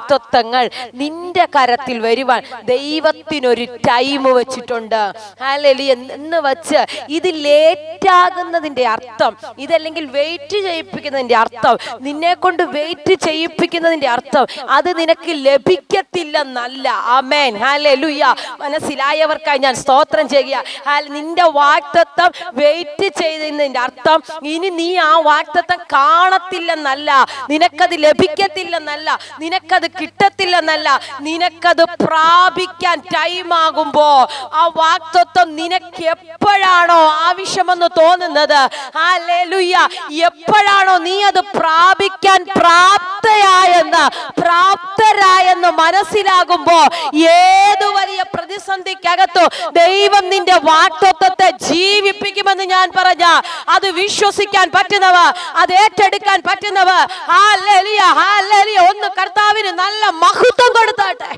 വാഗ്ദത്തങ്ങൾ നിന്റെ കരത്തിൽ വരുവാൻ ദൈവത്തിനൊരു ടൈം വെച്ചിട്ടുണ്ട്. ഹല്ലേലൂയ. എന്ന് വെച്ച് ഇത് ലേറ്റാകുന്നതിന്റെ അർത്ഥം, ഇതല്ലെങ്കിൽ വെയിറ്റ് ചെയ്യിപ്പിക്കുന്നതിന്റെ അർത്ഥം, നിന്നെ കൊണ്ട് വെയിറ്റ് ചെയ്യിപ്പിക്കുന്നതിന്റെ അർത്ഥം അത് നിനക്ക് ലഭിക്കത്തില്ലെന്നല്ല. ആമേൻ. ഹല്ലേലൂയ. മനസ്സിലായവർക്കായി ഞാൻ സ്തോത്രം ചെയ്യുക. നിന്റെ വാഗ്ദത്തം വെയിറ്റ് ചെയ്തതിന്റെ അർത്ഥം ഇനി നീ ആ വാഗ്ദത്തം കാണത്തില്ലെന്നല്ല, നിനക്കത് ലഭിക്കത്തില്ലെന്നല്ല, നിനക്കത് കിട്ടത്തില്ലെന്നല്ല, നിനക്കത് പ്രാപിക്കാൻ ടൈം ആകുമ്പോ ആ വാഗ്ദത്തം നിനക്ക് എപ്പോഴാണോ ആവശ്യമെന്ന് തോന്നുന്നത്, ഹല്ലേലൂയ, എപ്പോഴാണോ നീ അത് പ്രാപിക്കാൻ പ്രാപ്തരായെന്ന് മനസ്സിലാകുമ്പോ ഏതു വലിയ പ്രതിസന്ധിക്കകത്തോ ദൈവം നിന്റെ വാഗ്ദത്തത്തെ ജീവിപ്പിക്കുമെന്ന് ഞാൻ പറഞ്ഞ അത് വിശ്വസിക്കാൻ പറ്റുന്നവർ, അത് ഏറ്റെടുക്കാൻ പറ്റുന്നവർ ഹല്ലേലൂയ, ഹല്ലേലൂയ, ഒന്ന് കർത്താവിന് നല്ല മഹത്വം കൊടുത്താട്ടെ.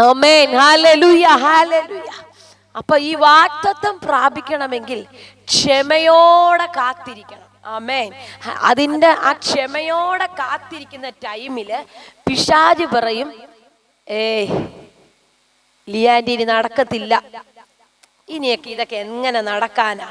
ആമേൻ. Hallelujah, hallelujah. അപ്പൊ ഈ വാഗ്ദത്തം പ്രാപിക്കണമെങ്കിൽ ക്ഷമയോടെ കാത്തിരിക്കണം. ആമേൻ. അതിന്റെ ആ ക്ഷമയോടെ കാത്തിരിക്കുന്ന ടൈമില് പിശാച് പറയും, ലിയാൻഡി നടക്കത്തില്ല, ഇനിയൊക്കെ ഇതൊക്കെ എങ്ങനെ നടക്കാനാ,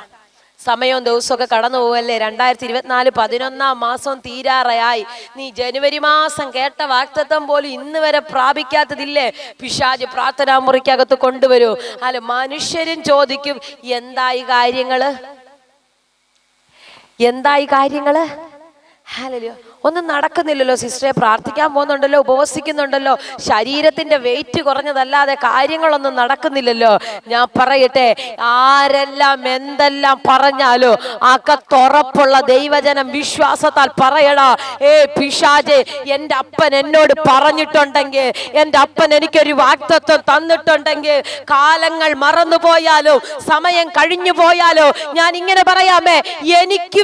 സമയവും ദിവസമൊക്കെ കടന്നു പോവല്ലേ, 2024 11-ാം മാസം തീരാറായി, നീ ജനുവരി മാസം കേട്ട വാഗ്ദത്തം പോലും ഇന്ന് വരെ പ്രാപിക്കാത്തതില്ലേ? പിശാച് പ്രാർത്ഥനാ മുറിക്കകത്ത് കൊണ്ടുവരൂ. അല്ല, മനുഷ്യരും ചോദിക്കും, എന്തായി കാര്യങ്ങള്? ഹല്ലേലൂയ. ഒന്നും നടക്കുന്നില്ലല്ലോ സിസ്റ്ററെ, പ്രാർത്ഥിക്കാൻ പോകുന്നുണ്ടല്ലോ, ഉപവസിക്കുന്നുണ്ടല്ലോ, ശരീരത്തിന്റെ വെയിറ്റ് കുറഞ്ഞതല്ലാതെ കാര്യങ്ങളൊന്നും നടക്കുന്നില്ലല്ലോ. ഞാൻ പറയട്ടെ, ആരെല്ലാം എന്തെല്ലാം പറഞ്ഞാലോ അകത്തുറപ്പുള്ള ദൈവജനം വിശ്വാസത്താൽ പറയടാ, പിശാചേ, എൻ്റെ അപ്പൻ എന്നോട് പറഞ്ഞിട്ടുണ്ടെങ്കിൽ, എൻ്റെ അപ്പൻ എനിക്കൊരു വാഗ്ദത്തം തന്നിട്ടുണ്ടെങ്കിൽ, കാലങ്ങൾ മറന്നുപോയാലോ സമയം കഴിഞ്ഞു പോയാലോ ഞാൻ ഇങ്ങനെ പറയാമേ, എനിക്ക്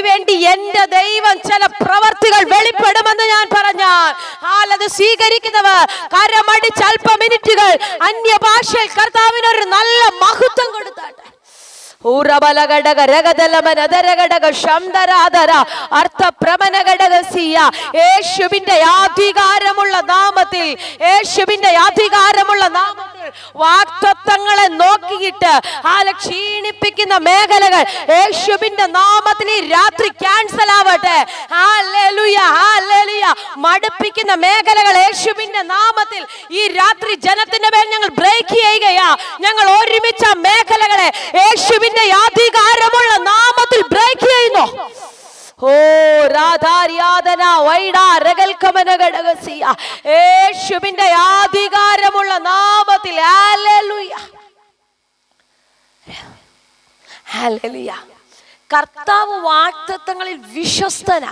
വേണ്ടി എൻ്റെ ദൈവം ചില പ്രവർത്തികൾ വെളിപ്പെടുമെന്ന് ഞാൻ പറഞ്ഞാൽ അത് സ്വീകരിക്കുന്നവർ കരമടിച്ച് അല്പ മിനിറ്റുകൾ അന്യഭാഷയിൽ കർത്താവിനൊരു നല്ല മഹത്വം കൊടുത്താട്ടെ. യേശുവിന്റെ അധികാരമുള്ള നാമത്തിൽ, യേശുവിന്റെ അധികാരമുള്ള നാമത്തിൽ വാഗ്ദത്തങ്ങളെ നോക്കിയിട്ട് ക്ഷീണിപ്പിക്കുന്ന മേഖലകൾ യേശുവിന്റെ നാമത്തിൽ ഈ രാത്രി ക്യാൻസൽ ആവട്ടെ. Hallelujah, hallelujah. മടുപ്പിക്കുന്ന മേഖലകൾ യേശുവിന്റെ നാമത്തിൽ ഈ രാത്രി ജനത്തിന്റെ മേൽ ഞങ്ങൾ ബ്രേക്ക് ചെയ്യുകയാ. ഞങ്ങൾ ഒരുമിച്ച മേഖലകളെ യേശുവിന്റെ അധികാരമുള്ള നാമത്തിൽ ബ്രേക്ക് ചെയ്യുന്നു. യേശുവിന്റെ അധികാരമുള്ള നാമത്തിൽ ഹല്ലേലൂയ, ഹല്ലേലൂയ. കർത്താവ് വാഗ്ദത്തങ്ങളിൽ വിശ്വസ്തനാ.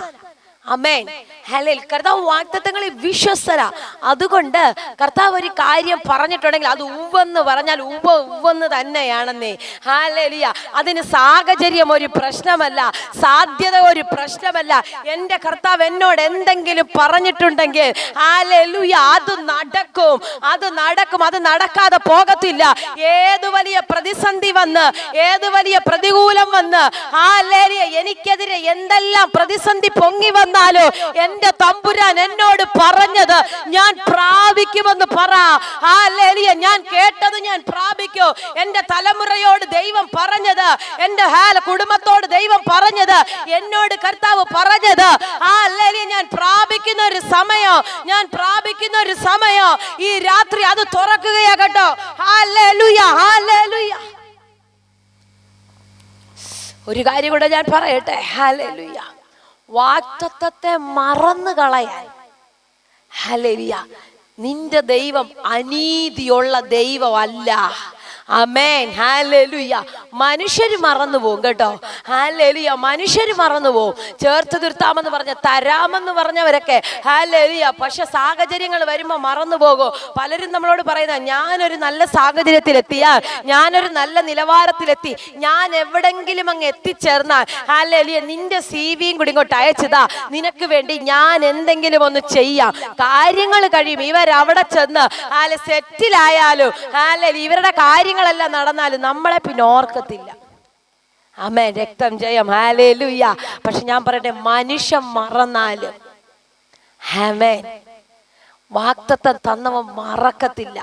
ആമേൻ. ഹല്ലേലൂയ. കർത്താവ് വാഗ്ദത്തങ്ങളിൽ വിശ്വസ്തനാ. അതുകൊണ്ട് കർത്താവ് ഒരു കാര്യം പറഞ്ഞിട്ടുണ്ടെങ്കിൽ അത് ഉവ്വെന്ന് പറഞ്ഞാൽ ഉവ്വെന്ന് തന്നെയാണെന്നേ. ഹല്ലേലൂയ. അതിന് സാഹചര്യം ഒരു പ്രശ്നമല്ല, സാധ്യത ഒരു പ്രശ്നമല്ല. എൻ്റെ കർത്താവ് എന്നോട് എന്തെങ്കിലും പറഞ്ഞിട്ടുണ്ടെങ്കിൽ ഹല്ലേലൂയ, അത് നടക്കും, അത് നടക്കാതെ പോകത്തില്ല. ഏത് വലിയ പ്രതിസന്ധി വന്ന്, ഏത് വലിയ പ്രതികൂലം വന്ന്, ഹല്ലേലൂയ, എനിക്കെതിരെ എന്തെല്ലാം പ്രതിസന്ധി പൊങ്ങി വന്നാലോ എന്റെ തമ്പുരാൻ എന്നോട് പറഞ്ഞത് ഞാൻ പ്രാപിക്കുമെന്ന് പറ. ഹല്ലേലൂയ. ഞാൻ കേട്ടത് ഞാൻ പ്രാപിക്കും. എന്റെ തലമുറയോട് ദൈവം പറഞ്ഞത്, എന്റെ കുടുംബത്തോട് ദൈവം പറഞ്ഞത്, എന്നോട് കർത്താവ് പറഞ്ഞത്, ഹല്ലേലൂയ, ഞാൻ പ്രാപിക്കുന്ന ഒരു സമയം ഈ രാത്രി അത് തുറക്കുകയാ കേട്ടോ. Hallelujah, hallelujah. ഒരു കാര്യം കൂടെ ഞാൻ പറയട്ടെ. ഹല്ലേലൂയ. വാഗ്ദത്തത്തെ മറന്നു കളയാൻ, ഹല്ലേലൂയ, നിന്റെ ദൈവം അനീതിയുള്ള ദൈവമല്ല. ആമേൻ. ഹല്ലേലൂയ. മനുഷ്യര് മറന്നു പോകും കേട്ടോ. ഹല്ലേലൂയ. മനുഷ്യര് മറന്നു പോകും. ചേർത്ത് നിർത്താമെന്ന് പറഞ്ഞ, തരാമെന്ന് പറഞ്ഞവരൊക്കെ ഹല്ലേലൂയ. പക്ഷെ സാഹചര്യങ്ങൾ വരുമ്പോൾ മറന്നു പോകും. പലരും നമ്മളോട് പറയുന്ന, ഞാനൊരു നല്ല സാഹചര്യത്തിലെത്തിയാൽ, ഞാനൊരു നല്ല നിലവാരത്തിലെത്തി, ഞാൻ എവിടെങ്കിലും അങ്ങ് എത്തിച്ചേർന്നാൽ ഹല്ലേലൂയ, നിന്റെ CV കൂടി ഇങ്ങോട്ട് അയച്ചതാ, നിനക്ക് വേണ്ടി ഞാൻ എന്തെങ്കിലും ഒന്ന് ചെയ്യാം. കാര്യങ്ങൾ കഴിയും, ഇവരവിടെ ചെന്ന് സെറ്റിലായാലും ഹല്ലേലൂയ, ഇവരുടെ കാര്യങ്ങളെല്ലാം നടന്നാലും നമ്മളെ പിന്നെ ഓർക്കത്തില്ല. ആമേൻ. രക്തം ജയം. ഹല്ലേലൂയ. പക്ഷെ ഞാൻ പറയട്ടെ, മനുഷ്യൻ മറന്നാലും ആമേൻ. വാഗ്ദത്തം തന്നവൻ മറക്കത്തില്ല.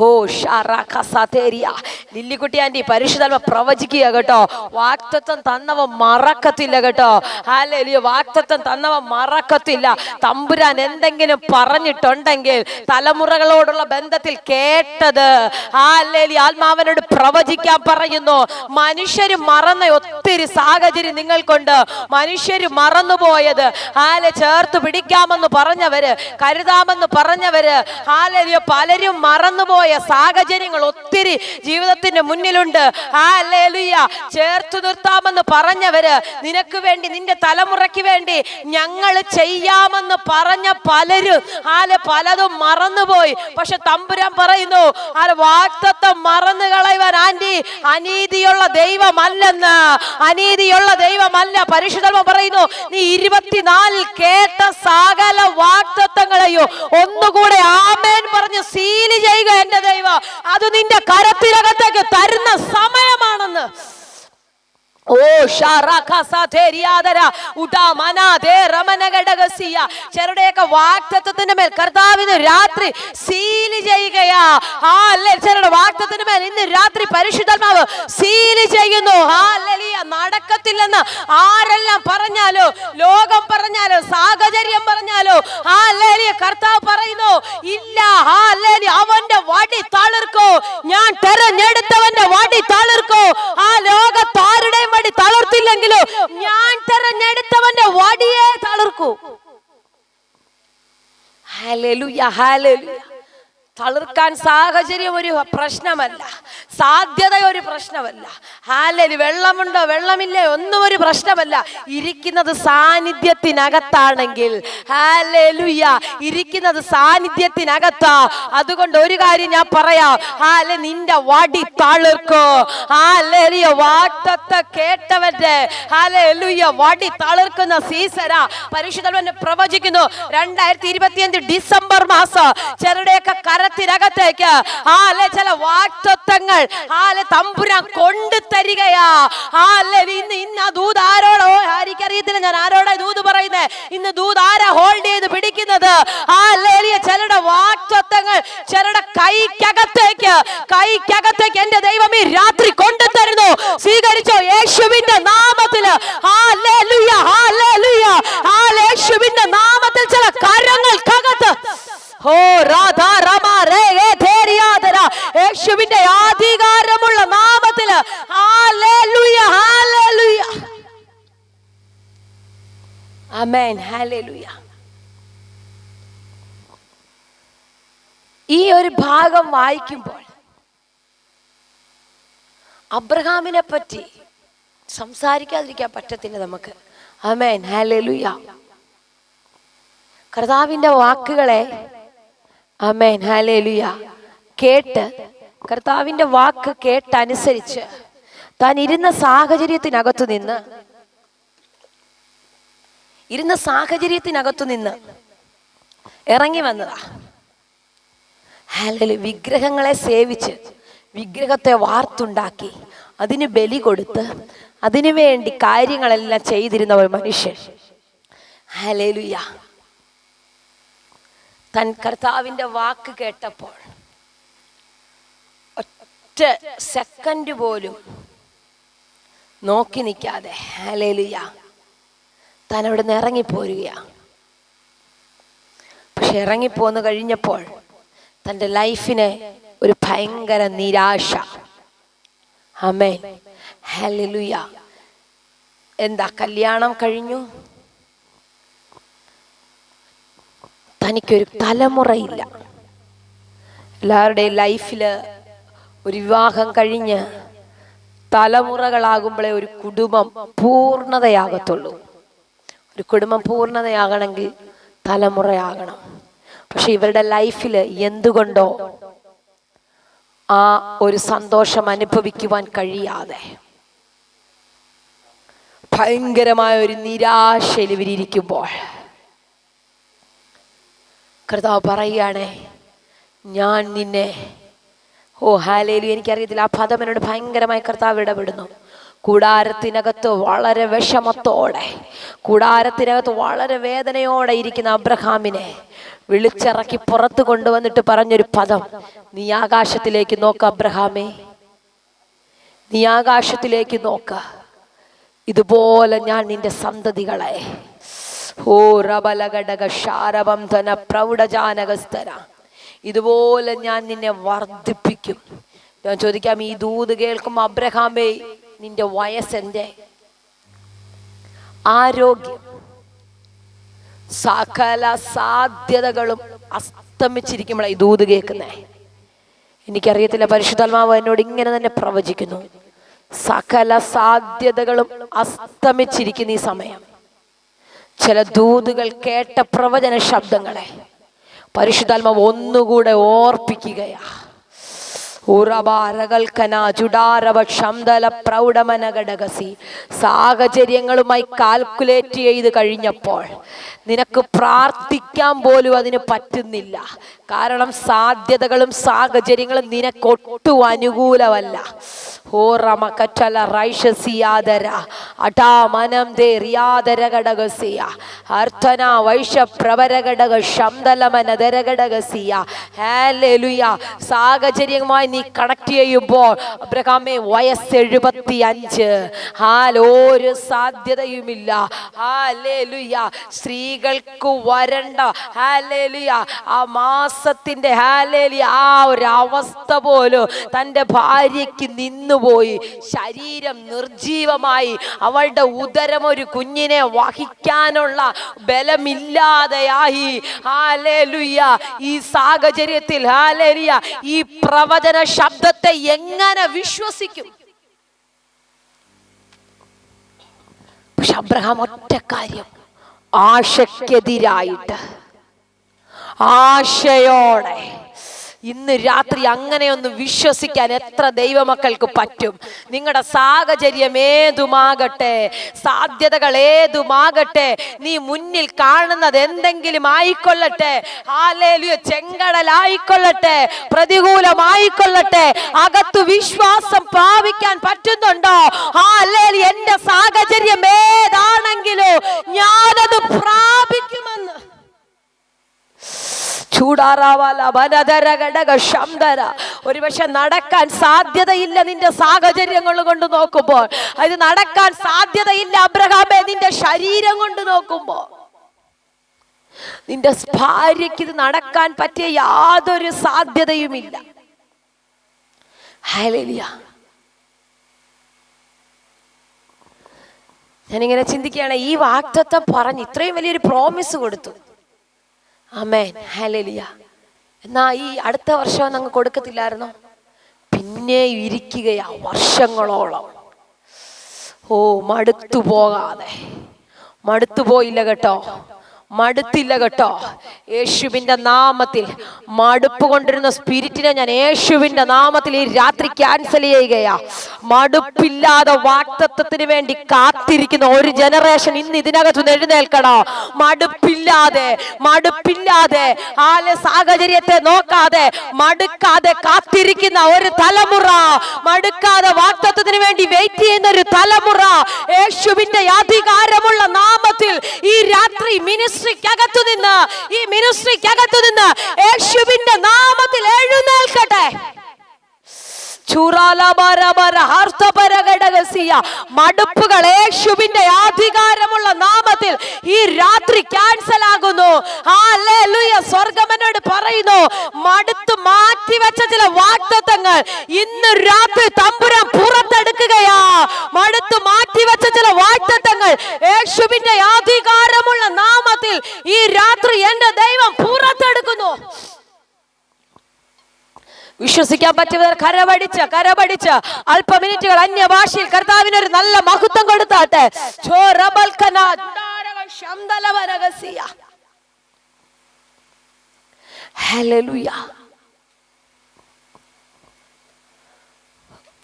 ഓ ഷാറാഖസതേരിയ. ലില്ലിക്കുട്ടി ആന്റി പരിശുദ്ധാത്മ പ്രവചിക്കുക കേട്ടോ. വാഗ്ദത്തം തന്നവൻ മറക്കത്തില്ല കേട്ടോ. ഹല്ലേലൂയ. വാഗ്ദത്തം തന്നവൻ മറക്കത്തില്ല. തമ്പുരാൻ എന്തെങ്കിലും പറഞ്ഞിട്ടുണ്ടെങ്കിൽ തലമുറകളോടുള്ള ബന്ധത്തിൽ കേട്ടത് ഹല്ലേലൂയ ആത്മാവിനോട് പ്രവചിക്കാൻ പറയുന്നു. മനുഷ്യര് മറന്ന ഒത്തിരി സാഹചര്യം നിങ്ങൾക്കുണ്ട്. മനുഷ്യര് മറന്നുപോയത് ചേർത്ത് പിടിക്കാമെന്ന് പറഞ്ഞവര്, കരുതാമെന്ന് പറഞ്ഞവര്, പലരും മറന്നുപോയ സാഹചര്യങ്ങൾ ഒത്തിരി ജീവിതത്തിന്റെ മുന്നിലുണ്ട്. ഹല്ലേലൂയ. ചേർത്തു നിർത്താമെന്ന് പറഞ്ഞവര്, നിനക്ക് വേണ്ടി, നിന്റെ തലമുറയ്ക്ക് വേണ്ടി ഞങ്ങൾ ചെയ്യാമെന്ന് പറഞ്ഞ പലരും പലതും മറന്നുപോയി. പക്ഷെ തമ്പുരാൻ പറയുന്നു, വാഗ്ദത്തം മറന്നു കളയുവാൻ ആന്റി അനീതിയുള്ള ദൈവമല്ലെന്ന്. അനീതിയുള്ള ദൈവമല്ല. പരിശുദ്ധാത്മ പറയുന്നു, നീ 24 കേട്ട സകല വാഗ്ദത്തങ്ങളെയോ ഒന്നുകൂടെ ആമേൻ പറഞ്ഞ് സീല് ചെയ്യുക എന്റെ ദൈവം. അത് നിന്റെ കരത്തിനകത്തേക്ക് തരുന്ന സമയമാണെന്ന്. ഓ ചിലരുടെയൊക്കെ വാഗ്ദത്തത്തിന്റെ മേൽ കർത്താവിന് രാത്രി സീല് ചെയ്യുകയാ. ചിലരുടെ വാഗ്ദത്തത്തിന്റെ മേൽ ഇന്ന് രാത്രി പരിശുദ്ധാത്മാവ് സീല് ചെയ്യുന്നു. നടക്കത്തില്ലെന്ന് ആരെല്ലാം പറഞ്ഞാലോ, ലോകം പറഞ്ഞാലോ, സാഹചര്യം പറഞ്ഞാലോ, കർത്താവ് പറയുന്നു, ഇല്ല. അവന്റെ വടി തളിർക്കോ. ഞാൻ തെരഞ്ഞെടുത്തവന്റെ വടി തളിർക്കോ. ആ ലോകത്താരുടെയും വടി തളർത്തില്ലെങ്കിലോ ഞാൻ തെരഞ്ഞെടുത്തവന്റെ വടിയെ തളിർക്കൂ. Hallelujah, hallelujah. തളിർക്കാൻ സാഹചര്യം ഒരു പ്രശ്നമല്ല, സാധ്യത ഒരു പ്രശ്നമല്ല. ഹല്ലേലൂയ. വെള്ളമുണ്ടോ വെള്ളമില്ലേ ഒന്നും ഒരു പ്രശ്നമല്ല. ഇരിക്കുന്നത് സാന്നിധ്യത്തിനകത്താണെങ്കിൽ, ഹല്ലേലൂയ, ഇരിക്കുന്നത് സാന്നിധ്യത്തിനകത്താ. അതുകൊണ്ട് ഒരു കാര്യം ഞാൻ പറയാം, നിന്റെ വടി തളിർക്കോ. ഹല്ലേലൂയ. വാഗ്ദത്തം കേട്ടവന്റെ ഹല്ലേലൂയ വടി തളിർക്കുന്ന സീസണാ. പരിശുദ്ധനെ പ്രവചിക്കുന്നു, 2025 ഡിസംബർ മാസം ചിലരുടെയൊക്കെ കരത്തിനകത്തേക്ക് ചില വാഗ്ദത്തങ്ങൾ തമ്പുരാൻ കൊണ്ടു തരികയാ. ഇന്ന് ദൂത് ആരോടോ ആർക്കറിയത്തില്ല, ഞാൻ ആരോടാ ദൂത് പറയുന്നേ. ഇന്ന് ദൂത് ആരാ ഹോൾഡ് ചെയ്ത് പിടിക്കുന്നത്? ചിലരുടെ വാഗ്ദത്തങ്ങൾ ചിലരുടെ കൈക്കകത്തേക്ക് എന്റെ ദൈവം ഈ രാത്രി കൊണ്ടു തരുന്നു. സ്വീകരിച്ചോ യേശുവിന്റെ നാമത്തില്. ഹല്ലേലൂയ, ഹല്ലേലൂയ, യേശുവിന്റെ നാമത്തിൽ ചില കരങ്ങൾക്കകത്ത് യേശുവിന്റെ അധികാരമുള്ള നാമത്തില്. ഹല്ലേലൂയ, ഹല്ലേലൂയ, ആമേൻ, ഹല്ലേലൂയ. ഈ ഒരു ഭാഗം വായിക്കുമ്പോൾ അബ്രഹാമിനെ പറ്റി സംസാരിക്കാതിരിക്കാൻ പറ്റത്തില്ല നമുക്ക്. ആമേൻ, ഹല്ലേലൂയ. കർത്താവിന്റെ വാക്കുകളെ ആമേൻ, ഹല്ലേലൂയ, കേട്ട് കർത്താവിന്റെ വാക്ക് കേട്ടനുസരിച്ച് താൻ ഇരുന്ന സാഹചര്യത്തിനകത്തു നിന്ന് ഇറങ്ങി വന്നതാ. ഹല്ലേലൂയ. വിഗ്രഹങ്ങളെ സേവിച്ച്, വിഗ്രഹത്തെ വാർത്തുണ്ടാക്കി, അതിന് ബലി കൊടുത്ത്, അതിനു വേണ്ടി കാര്യങ്ങളെല്ലാം ചെയ്തിരുന്ന ഒരു മനുഷ്യൻ. ഹല്ലേലൂയ. തൻ കർത്താവിന്റെ വാക്ക് കേട്ടപ്പോൾ ഒറ്റ സെക്കൻഡ് പോലും നോക്കി നിൽക്കാതെ ഹല്ലേലൂയ താൻ അവിടെ നിന്ന് ഇറങ്ങിപ്പോരുകയാ. പക്ഷെ ഇറങ്ങിപ്പോന്ന് കഴിഞ്ഞപ്പോൾ തൻ്റെ ലൈഫിന് ഒരു ഭയങ്കര നിരാശ. ആമേൻ, ഹല്ലേലൂയ. എന്താ, കല്യാണം കഴിഞ്ഞു, തനിക്കൊരു തലമുറയില്ല. എല്ലാവരുടെയും ലൈഫില് ഒരു വിവാഹം കഴിഞ്ഞ് തലമുറകളാകുമ്പോഴേ ഒരു കുടുംബം പൂർണ്ണതയാകത്തുള്ളൂ. ഒരു കുടുംബം പൂർണ്ണതയാകണമെങ്കിൽ തലമുറയാകണം. പക്ഷെ ഇവരുടെ ലൈഫിൽ എന്തുകൊണ്ടോ ആ ഒരു സന്തോഷം അനുഭവിക്കുവാൻ കഴിയാതെ ഭയങ്കരമായ ഒരു നിരാശയിൽ ഇവരിയ്ക്കുമ്പോൾ കർത്താവ് പറയുകയാണേ, ഞാൻ നിന്നെ, ഓ ഹല്ലേലൂയ, എനിക്കറിയത്തില്ല ആ പദം എന്നോട് ഭയങ്കരമായി കർത്താവ് ഇടപെടുന്നു. കൂടാരത്തിനകത്ത് വളരെ വിഷമത്തോടെ, കൂടാരത്തിനകത്ത് വളരെ വേദനയോടെ ഇരിക്കുന്ന അബ്രഹാമിനെ വിളിച്ചിറക്കി പുറത്ത് കൊണ്ടുവന്നിട്ട് പറഞ്ഞൊരു പദം, നീ ആകാശത്തിലേക്ക് നോക്ക് അബ്രഹാമേ, നീ ആകാശത്തിലേക്ക് നോക്ക്, ഇതുപോലെ ഞാൻ നിന്റെ സന്തതികളെ ഇതുപോലെ ഞാൻ നിന്നെ വർദ്ധിപ്പിക്കും. ഞാൻ ചോദിക്കാം, ഈ ദൂത് കേൾക്കുമ്പോൾ അബ്രഹാമേ, നിന്റെ വയസ്സെന്റെ, ആരോഗ്യം, സകല സാധ്യതകളും അസ്തമിച്ചിരിക്കുമ്പോഴാണ് ഈ ദൂത് കേൾക്കുന്നേ. എനിക്കറിയത്തില്ല, പരിശുദ്ധാത്മാവ് എന്നോട് ഇങ്ങനെ തന്നെ പ്രവചിക്കുന്നു, സകല സാധ്യതകളും അസ്തമിച്ചിരിക്കുന്ന ഈ സമയം ചില ദൂതുകൾ കേട്ട പ്രവചന ശബ്ദങ്ങളെ പരിശുദ്ധാത്മാവ് ഒന്നുകൂടെ ഓർപ്പിക്കുകയാ. സാഹചര്യങ്ങളുമായി കാൽക്കുലേറ്റ് ചെയ്ത് കഴിഞ്ഞപ്പോൾ നിനക്ക് പ്രാർത്ഥിക്കാൻ പോലും അതിന് പറ്റുന്നില്ല. കാരണം സാധ്യതകളും സാഹചര്യങ്ങളും നിനക്കൊട്ടും അനുകൂലമല്ല. സാഹചര്യമായി നീ കണക്ട് ചെയ്യുമ്പോൾ അബ്രഹാമേ വയസ്സ് 75, ഒരു സാധ്യതയുമില്ല. സ്ത്രീകൾക്ക് വരണ്ട ആ മാസത്തിന്റെ ആ ഒരു അവസ്ഥ പോലും തൻ്റെ ഭാര്യയ്ക്ക് നിന്നുപോയി. ശരീരം നിർജീവമായി, അവളുടെ ഉദരം ഒരു കുഞ്ഞിനെ വഹിക്കാനുള്ള ബലമില്ലാതെയായി. ഈ സാഹചര്യത്തിൽ ഈ പ്രവചന ശബ്ദത്തെ എങ്ങനെ വിശ്വസിക്കും? പക്ഷെ അബ്രഹാം ഒറ്റ കാര്യം, ആശയ്ക്കെതിരായിട്ട് ആശയോടെ ഇന്ന് രാത്രി അങ്ങനെയൊന്ന് വിശ്വസിക്കാൻ എത്ര ദൈവമക്കൾക്ക് പറ്റും? നിങ്ങളുടെ സാഹചര്യം ഏതുമാകട്ടെ, സാധ്യതകൾ ഏതുമാകട്ടെ, നീ മുന്നിൽ കാണുന്നത് എന്തെങ്കിലും ആയിക്കൊള്ളട്ടെ, ചെങ്കടലായിക്കൊള്ളട്ടെ, പ്രതികൂലമായിക്കൊള്ളട്ടെ, അകത്ത് വിശ്വാസം പ്രാപിക്കാൻ പറ്റുന്നുണ്ടോ? എന്റെ സാഹചര്യം ഏതാണെങ്കിലും ഞാനത് പ്രാപിക്കുമെന്ന്. ഒരുപക്ഷെ നടക്കാൻ സാധ്യതയില്ല നിന്റെ സാഹചര്യങ്ങൾ കൊണ്ട് നോക്കുമ്പോൾ, അത് നടക്കാൻ സാധ്യതയില്ല അബ്രഹാമേ നിന്റെ ശരീരം കൊണ്ട് നോക്കുമ്പോൾ. നിന്റെ ഭാര്യയ്ക്ക് ഇത് നടക്കാൻ പറ്റിയ യാതൊരു സാധ്യതയുമില്ല. ഹല്ലേലൂയ. ഞാനിങ്ങനെ ചിന്തിക്കുകയാണ്, ഈ വാഗ്ദത്തം പറഞ്ഞ് ഇത്രയും വലിയൊരു പ്രോമിസ് കൊടുത്തു. ആമേൻ, ഹല്ലേലൂയ. എന്നാ ഈ അടുത്ത വർഷം അങ്ങ് കൊടുക്കത്തില്ലായിരുന്നോ? പിന്നെ ഇരിക്കുകയാ വർഷങ്ങളോളം. മടുത്തു പോകാതെ. മടുത്തു പോയില്ല കേട്ടോ, മടുത്തില്ല കേട്ടോ. യേശുവിന്റെ നാമത്തിൽ മടുപ്പ് കൊണ്ടിരുന്ന സ്പിരിറ്റിനെ ഞാൻ യേശുവിന്റെ നാമത്തിൽ ഈ രാത്രി ക്യാൻസൽ ചെയ്യുകയാ. മടുപ്പില്ലാതെ വാഗ്ദത്തത്തിന് വേണ്ടി കാത്തിരിക്കുന്ന ഒരു ജനറേഷൻ ഇന്ന് ഇതിനകത്ത് എഴുന്നേൽക്കണോ? മടുപ്പില്ലാതെ സാഹചര്യത്തെ നോക്കാതെ മടുക്കാതെ കാത്തിരിക്കുന്ന ഒരു തലമുറ, മടുക്കാതെ വാഗ്ദത്തത്തിന് വേണ്ടി വെയിറ്റ് ചെയ്യുന്ന ഒരു തലമുറ യേശുവിന്റെ അധികാരമുള്ള നാമത്തിൽ ഈ രാത്രി ഈ മിനിസ്ട്രിക്കകത്തു നിന്ന് യേശുവിന്റെ നാമത്തിൽ എഴുന്നേൽക്കട്ടെ. മടുപ്പുകൾ യേശുവിന്റെ അധികാരമുള്ള നാമത്തിൽ ഈ രാത്രി ക്യാൻസൽ ആകുന്നു. സ്വർഗ്ഗം എന്നോട് പറയുന്നു, മടുത്ത് മാറ്റിവെച്ച ചില വാഗ്ദത്തങ്ങൾ ഇന്ന് രാത്രി തമ്പുരാൻ പുറത്തെടുക്കുകയാ. മടുത്ത് മാറ്റിവെച്ച ചില വാഗ്ദത്തങ്ങൾ യേശുവിന്റെ അധികാരമുള്ള നാമത്തിൽ ഈ രാത്രി എന്റെ ദൈവം പുറത്തെടുക്കുന്നു. വിശ്വസിക്കാൻ പറ്റുന്നവർ കരപടിച്ച് അല്പ മിനിറ്റുകൾ അന്യഭാഷയിൽ കർത്താവിന് ഒരു നല്ല മഹത്വം കൊടുത്താട്ടെ. ഹല്ലേലൂയ.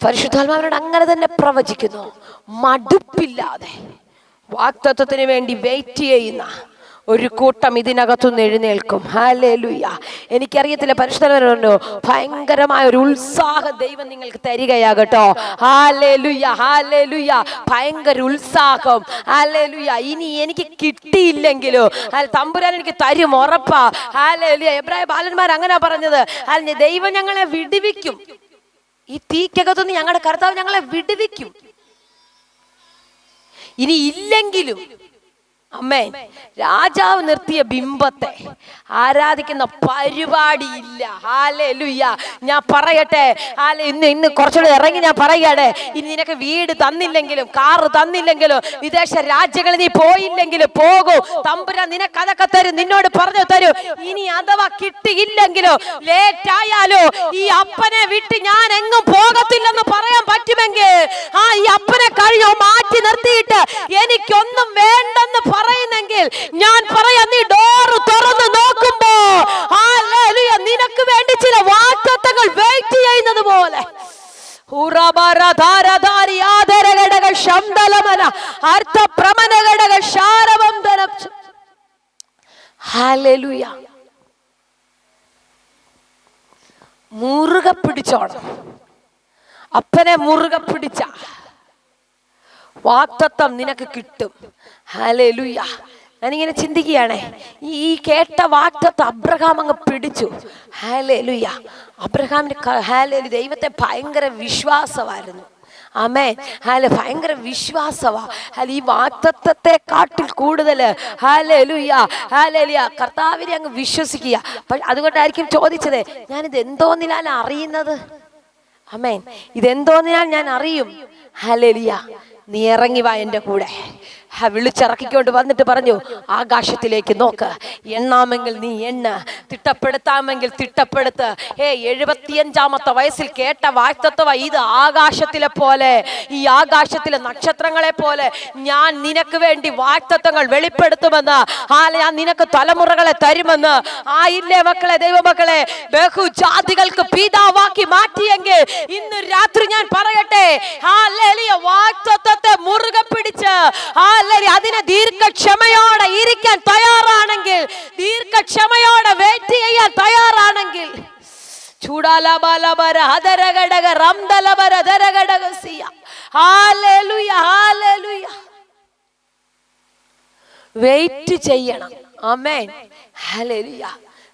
പരിശുദ്ധാത്മാവിനോട് അങ്ങനെ തന്നെ പ്രവചിക്കുന്നു. മടുപ്പില്ലാതെ വാഗ്ദത്തത്തിന് വേണ്ടി വെയിറ്റ് ചെയ്യുന്ന ഒരു കൂട്ടം ഇതിനകത്തുനിന്ന് എഴുന്നേൽക്കും. ഹല്ലേലൂയ. എനിക്കറിയത്തില്ല, പരിശുദ്ധനോ ഭയങ്കരമായ ഒരു ഉത്സാഹം ദൈവം നിങ്ങൾക്ക് തരികയാകട്ടോ. Hallelujah, hallelujah. ഭയങ്കര ഉത്സാഹം. ഹല്ലേലൂയ. ഇനി എനിക്ക് കിട്ടിയില്ലെങ്കിലോ തമ്പുരാൻ എനിക്ക് തരും, ഉറപ്പാ. ഹല്ലേലൂയ. എബ്രായ ബാലന്മാർ അങ്ങനെ പറഞ്ഞത്. ദൈവം ഞങ്ങളെ വിടുവിക്കും. ഈ തീക്കകത്തുനിന്ന് ഞങ്ങളുടെ കർത്താവ് ഞങ്ങളെ വിടുവിക്കും. ഇനി ഇല്ലെങ്കിലും അമ്മേ, രാജാവ് നിർത്തിയ ബിംബത്തെ ആരാധിക്കുന്ന പരിപാടിയില്ല. ഹല്ലേലൂയ. ഞാൻ പറയട്ടെ, ഇന്ന് കുറച്ചുകൂടെ ഇറങ്ങി ഞാൻ പറയുകയാണ്, ഇനി നിനക്ക് വീട് തന്നില്ലെങ്കിലും കാറ് തന്നില്ലെങ്കിലും വിദേശ രാജ്യങ്ങളിൽ നീ പോയില്ലെങ്കിലും പോകൂ, തമ്പുരാൻ നിനക്ക് അതൊക്കെ തരും, നിന്നോട് പറഞ്ഞു തരും. ഇനി അഥവാ കിട്ടിയില്ലെങ്കിലോ ലേറ്റ് ആയാലോ ഈ അപ്പനെ വിട്ട് ഞാൻ എങ്ങും പോകത്തില്ലെന്ന് പറയാൻ പറ്റുമെങ്കിൽ ഈ അപ്പനെ കഴിഞ്ഞോ മാറ്റി നിർത്തിയിട്ട് എനിക്കൊന്നും വേണ്ടെന്ന് പറയുന്നെങ്കിൽ ഞാൻ പറയാം, നീ ഡോറ് തുറന്ന് നോക്കുമ്പോ ഹല്ലേലൂയ നിനക്ക് വേണ്ടി ചില വാഗ്ദത്തങ്ങൾ വെയിറ്റ് ചെയ്യുന്നത് പോലെ. ഹല്ലേലൂയ. മുറുകെ പിടിച്ചോണം. അപ്പനെ മുറുകെ പിടിച്ച വാഗ്ദത്തം നിനക്ക് കിട്ടും. ഹല്ലേലൂയ. ഞാനിങ്ങനെ ചിന്തിക്കുകയാണേ, ഈ കേട്ട വാഗ്ദത്തം അബ്രഹാം അങ്ങ് പിടിച്ചു. ഹല്ലേലൂയ. അബ്രഹാമിന് ഹല്ലേലൂയ ദൈവത്തെ ഭയങ്കര വിശ്വാസമായിരുന്നു. ആമേൻ. ഭയങ്കര വിശ്വാസവാ. ഈ വാഗ്ദത്തത്തെ കാട്ടിൽ കൂടുതൽ ഹല്ലേലൂയ ഹല്ലേലൂയ കർത്താവിനെ അങ്ങ് വിശ്വസിക്കുക. അതുകൊണ്ടായിരിക്കും ചോദിച്ചത്, ഞാനിത് എന്തോന്നിനാൽ അറിയുന്നത്? ആമേൻ. ഇതെന്തോന്നിനാൽ ഞാൻ അറിയും? ഹല്ലേലൂയ. നീ ഇറങ്ങി വാ എൻ്റെ കൂടെ. വിളിച്ചിറക്കിക്കൊണ്ട് വന്നിട്ട് പറഞ്ഞു, ആകാശത്തിലേക്ക് നോക്ക്, എണ്ണാമെങ്കിൽ നീ എണ്ണ, തിട്ടപ്പെടുത്താമെങ്കിൽ തിട്ടപ്പെടുത്ത്. 75-ാമത്തെ വയസ്സിൽ കേട്ട വാഗ്ദത്തം ഇത്. ആകാശത്തിലെ പോലെ, ഈ ആകാശത്തിലെ നക്ഷത്രങ്ങളെ പോലെ ഞാൻ നിനക്ക് വേണ്ടി വാഗ്ദത്തങ്ങൾ വെളിപ്പെടുത്തുമെന്ന്. ഞാൻ നിനക്ക് തലമുറകളെ തരുമെന്ന്. ആയില്ലേ മക്കളെ, ദൈവമക്കളെ, ബഹുജാതികൾക്ക് പിതാവാക്കി മാറ്റിയെങ്കിൽ ഇന്ന് രാത്രി ഞാൻ പറയട്ടെ, വാഗ്ദത്തത്തെ മുറുകെ പിടിച്ച് അതിനെ ദീർഘക്ഷമയോടെ ഇരിക്കാൻ തയ്യാറാണെങ്കിൽ, ദീർഘക്ഷമയോടെ വെയിറ്റ് ചെയ്യാൻ തയ്യാറാണെങ്കിൽ, വെയിറ്റ് ചെയ്യണം. ആമേൻ. ഹല്ലേലൂയ.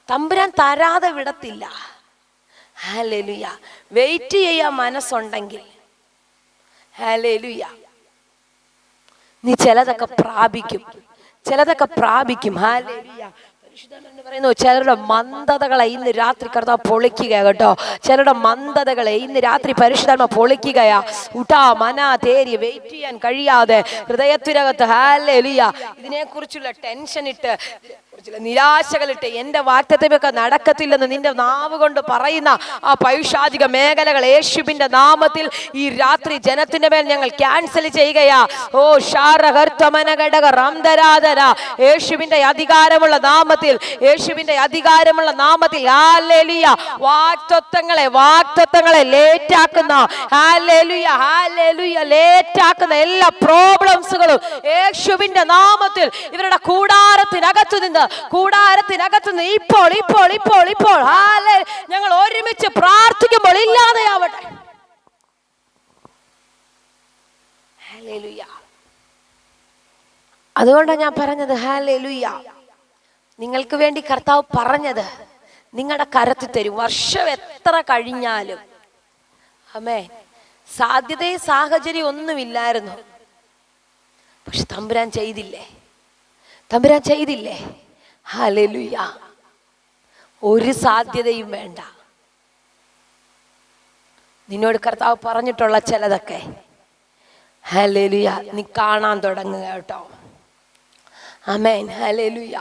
തമ്പുരാൻ തരാതെ വിടത്തില്ല. ഹല്ലേലൂയ. വെയിറ്റ് ചെയ്യാൻ മനസ്സുണ്ടെങ്കിൽ ഹല്ലേലൂയ നീ ചിലതൊക്കെ പ്രാപിക്കും, ചിലതൊക്കെ പ്രാപിക്കും. ഹല്ലേലൂയ. പരിശുദ്ധൻ പറയുന്നു, ചിലരുടെ മന്ദതകളെ ഇന്ന് രാത്രി കർത്താവ് പൊളിക്കുക കേട്ടോ. ചിലരുടെ മന്ദതകളെ ഇന്ന് രാത്രി പരിശുദ്ധാത്മ പൊളിക്കുകയാ. ഉട്ടാ മനാ തേരി വെയിറ്റ് ചെയ്യാൻ കഴിയാതെ ഹൃദയത്തിനകത്ത് ഹല്ലേലൂയ ഇതിനെക്കുറിച്ചുള്ള ടെൻഷൻ ഇട്ട്, നിരാശകളിട്ട്, എന്റെ വാഗ്ദത്തമൊക്കെ നടക്കത്തില്ലെന്ന് നിന്റെ നാവ് കൊണ്ട് പറയുന്ന ആ പൈശാചിക മേഖലകൾ യേശുവിന്റെ നാമത്തിൽ ഈ രാത്രി ജനത്തിന്റെ മേൽ ഞങ്ങൾ ക്യാൻസൽ ചെയ്യുകയാ. ഓ ഷാരഹർത്തമനഘടക റംദരാധന, യേശുവിന്റെ അധികാരമുള്ള നാമത്തിൽ, യേശുവിന്റെ അധികാരമുള്ള നാമത്തിൽ ഹല്ലേലൂയ വാഗ്ദത്തങ്ങളെ ലേറ്റാക്കുന്ന ഹല്ലേലൂയ ഹല്ലേലൂയ ലേറ്റാക്കുന്ന എല്ലാ പ്രോബ്ലംസുകളും യേശുവിന്റെ നാമത്തിൽ ഇവരുടെ കൂടാരത്തിനകത്തു നിന്ന് ഇപ്പോൾ ഇപ്പോൾ ഇപ്പോൾ ഇപ്പോൾ ഞങ്ങൾ ഒരുമിച്ച് പ്രാർത്ഥിക്കുമ്പോൾ ഇല്ലാതെയാവട്ടെ. ഹല്ലേലൂയ. അതുകൊണ്ടാണ് ഞാൻ പറഞ്ഞത്, ഹല്ലേലൂയ നിങ്ങൾക്ക് വേണ്ടി കർത്താവ് പറഞ്ഞത് നിങ്ങളുടെ കരത്തിൽ തരും. വർഷം എത്ര കഴിഞ്ഞാലും. ആമേൻ. സാധ്യതയും സാഹചര്യം ഒന്നുമില്ലായിരുന്നു, പക്ഷെ തമ്പുരാൻ ചെയ്തില്ലേ? തമ്പുരാൻ ചെയ്തില്ലേ? ഹല്ലേലൂയ. ഒരു സാധ്യതയും വേണ്ട. നിന്നോട് കർത്താവ് പറഞ്ഞിട്ടുള്ള ചിലതൊക്കെ ഹല്ലേലൂയ നീ കാണാൻ തുടങ്ങുക കേട്ടോ. ആമേൻ. ഹല്ലേലൂയ.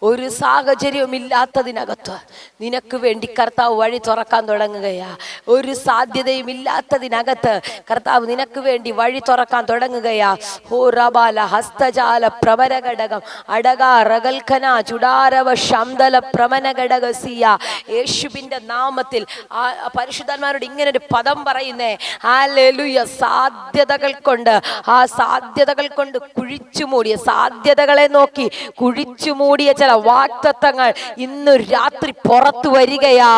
ഒരു സാഹചര്യവും ഇല്ലാത്തതിനകത്ത് നിനക്ക് വേണ്ടി കർത്താവ് വഴി തുറക്കാൻ തുടങ്ങുകയാ. ഒരു സാധ്യതയും ഇല്ലാത്തതിനകത്ത് കർത്താവ് നിനക്ക് വേണ്ടി വഴി തുറക്കാൻ തുടങ്ങുകയാ. ഹോ റബാല ഹസ്തജാല പ്രമനഘടകം അടക റകൽഖന ചുടാരവ ശംദല പ്രമനഘടകസിയ. യേശുവിന്റെ നാമത്തിൽ പരിശുദ്ധന്മാരോട് ഇങ്ങനെ ഒരു പദം പറയുന്നേ, ഹല്ലേലൂയ. സാധ്യതകൾ കൊണ്ട്, ആ സാധ്യതകൾ കൊണ്ട് കുഴിച്ചു മൂടിയ, സാധ്യതകളെ നോക്കി കുഴിച്ചു മൂടിയ ചില വാഗ്ദത്തങ്ങൾ ഇന്ന് രാത്രി പുറത്തു വരികയാ.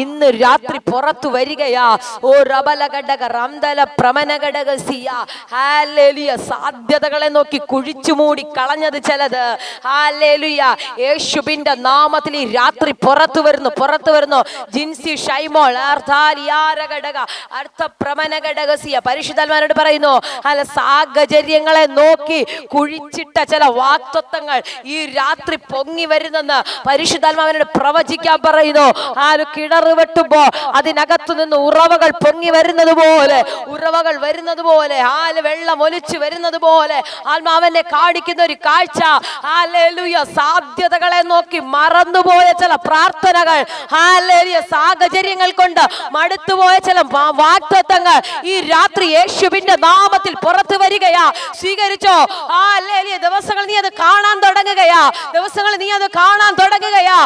ഇന്ന് രാത്രി പുറത്തു വരികയാ. ഓ റബലഘടക റംദല പ്രമനഘടകസിയ. ഹല്ലേലൂയ. സാധ്യതകളെ നോക്കി കുഴിച്ചു മൂടി കളഞ്ഞത് ചിലത്, ഹല്ലേലൂയ, യേശുവിന്റെ നാമത്തിൽ ഈ രാത്രി പുറത്തു വരുന്നു, പുറത്തു വരുന്നു. ജിൻസി ഷൈമോൾ അർത്ഥ പ്രമനഘടകസിയ. പരിശുദ്ധന്മാരോട് പറയുന്നു, അല്ല, സാഹചര്യങ്ങളെ നോക്കി കുഴിച്ചിട്ട ചില വാഗ്ദത്തങ്ങൾ ഈ രാത്രി പൊങ്ങി വരുന്നെന്ന് പരിശുദ്ധാത്മാവിനോട് പ്രവചിക്കാൻ പറയുന്നു. ആര് കിണർ വെട്ടുമ്പോ അതിനകത്തു നിന്ന് ഉറവകൾ പൊങ്ങി വരുന്നത് പോലെ, ഉറവകൾ വരുന്നത് പോലെ, ആല് വെള്ളം ഒലിച്ചു വരുന്നത് പോലെ ആത്മാവനെ കാണിക്കുന്ന ഒരു കാഴ്ച. ഹല്ലേലൂയ. സാധ്യതകളെ നോക്കി മറന്നുപോയ ചില പ്രാർത്ഥനകൾ, ഹല്ലേലൂയ, സാഹചര്യങ്ങൾ കൊണ്ട് മടുത്തുപോയ ചില വാഗ്ദത്തങ്ങൾ ഈ രാത്രി യേശുവിന്റെ നാമത്തിൽ പുറത്തു വരികയാ. സ്വീകരിച്ചോ? ഹല്ലേലൂയ. ദിവസങ്ങൾ നീ അത് കാണാൻ തുടങ്ങുകയാ. ദിവസങ്ങൾ നീ അത് കാണാൻ തുടങ്ങുകയാ.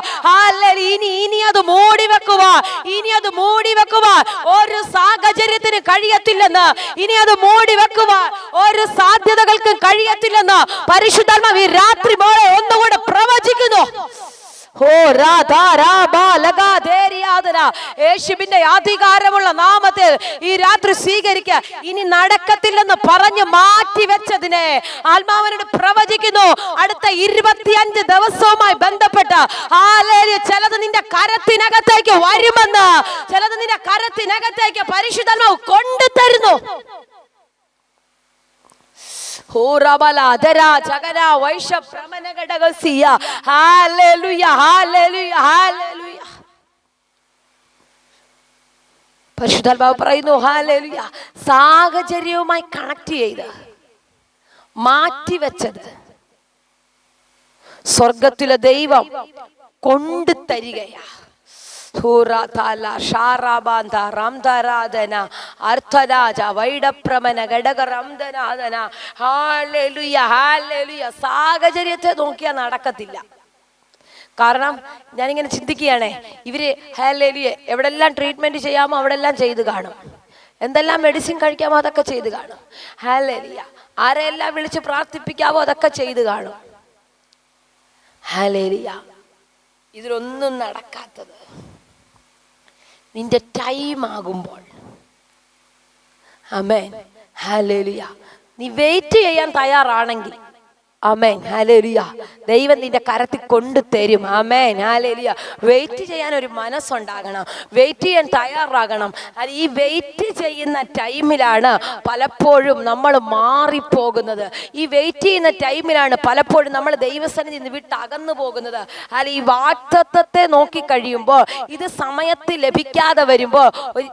ഇനി അത് മൂടി വെക്കുക, ഇനി അത് മൂടി വെക്കുക ഒരു സാഹചര്യത്തിന് കഴിയത്തില്ലെന്ന്, ഇനി അത് മൂടി വെക്കുക ഒരു സാധ്യതകൾക്കും കഴിയത്തില്ലെന്ന് പരിശുദ്ധാത്മാവ് ഈ രാത്രി മോളെ ഒന്നുകൂടെ പ്രവചിക്കുന്നു. യേശുവിന്റെ അധികാരമുള്ള നാമത്തിൽ ഈ രാത്രി സ്വീകരിക്കുക. ഇനി നടക്കത്തില്ലെന്ന് പറഞ്ഞു മാറ്റി വെച്ചതിനെ ആത്മാവിനോട് പ്രവചിക്കുന്നു. അടുത്ത 25 ദിവസവുമായി ബന്ധപ്പെട്ട് ചിലത് നിന്റെ കരത്തിനകത്തേക്ക് വരുമെന്ന്, ചിലത് നിന്റെ കരത്തിനകത്തേക്ക് പരിശുദ്ധാത്മാവ് കൊണ്ടുതരുന്നു. പരിശുദ്ധാത്മാവ് പറയുന്നു, ഹല്ലേലൂയ. സാഹചര്യവുമായി കണക്ട് ചെയ്ത് മാറ്റിവെച്ചത് സ്വർഗത്തിലെ ദൈവം കൊണ്ടുതരികയാ. സാഹചര്യത്തെ നോക്കിയാൽ നടക്കത്തില്ല. കാരണം ഞാനിങ്ങനെ ചിന്തിക്കുകയാണേ, ഇവര് ഹല്ലേലൂയ എവിടെല്ലാം ട്രീറ്റ്മെന്റ് ചെയ്യാമോ അവിടെല്ലാം ചെയ്ത് കാണും, എന്തെല്ലാം മെഡിസിൻ കഴിക്കാമോ അതൊക്കെ ചെയ്ത് കാണും, ഹല്ലേലൂയ ആരെല്ലാം വിളിച്ച് പ്രാർത്ഥിപ്പിക്കാമോ അതൊക്കെ ചെയ്ത് കാണും, ഹല്ലേലൂയ. ഇതിലൊന്നും നടക്കാത്തത് നിന്റെ ടൈം ആകുമ്പോൾ, ആമേൻ, ഹല്ലേലൂയ, നീ വെയിറ്റ് ചെയ്യാൻ തയ്യാറാണെങ്കിൽ, ആമേൻ, ഹല്ലേലൂയ, ദൈവം നിന്റെ കരത്തിൽ കൊണ്ടുതരും. ആമേൻ, ഹല്ലേലൂയ. വെയിറ്റ് ചെയ്യാൻ ഒരു മനസ്സുണ്ടാകണം, വെയിറ്റ് ചെയ്യാൻ തയ്യാറാകണം. അത് ഈ വെയിറ്റ് ചെയ്യുന്ന ടൈമിലാണ് പലപ്പോഴും നമ്മൾ മാറിപ്പോകുന്നത്. ഈ വെയിറ്റ് ചെയ്യുന്ന ടൈമിലാണ് പലപ്പോഴും നമ്മൾ ദൈവസന്നിധിയിൽ നിന്ന് വിട്ട് അകന്നു പോകുന്നത്. അല്ല, ഈ വാഗ്ദത്തത്തെ നോക്കി കഴിയുമ്പോൾ, ഇത് സമയത്ത് ലഭിക്കാതെ വരുമ്പോൾ,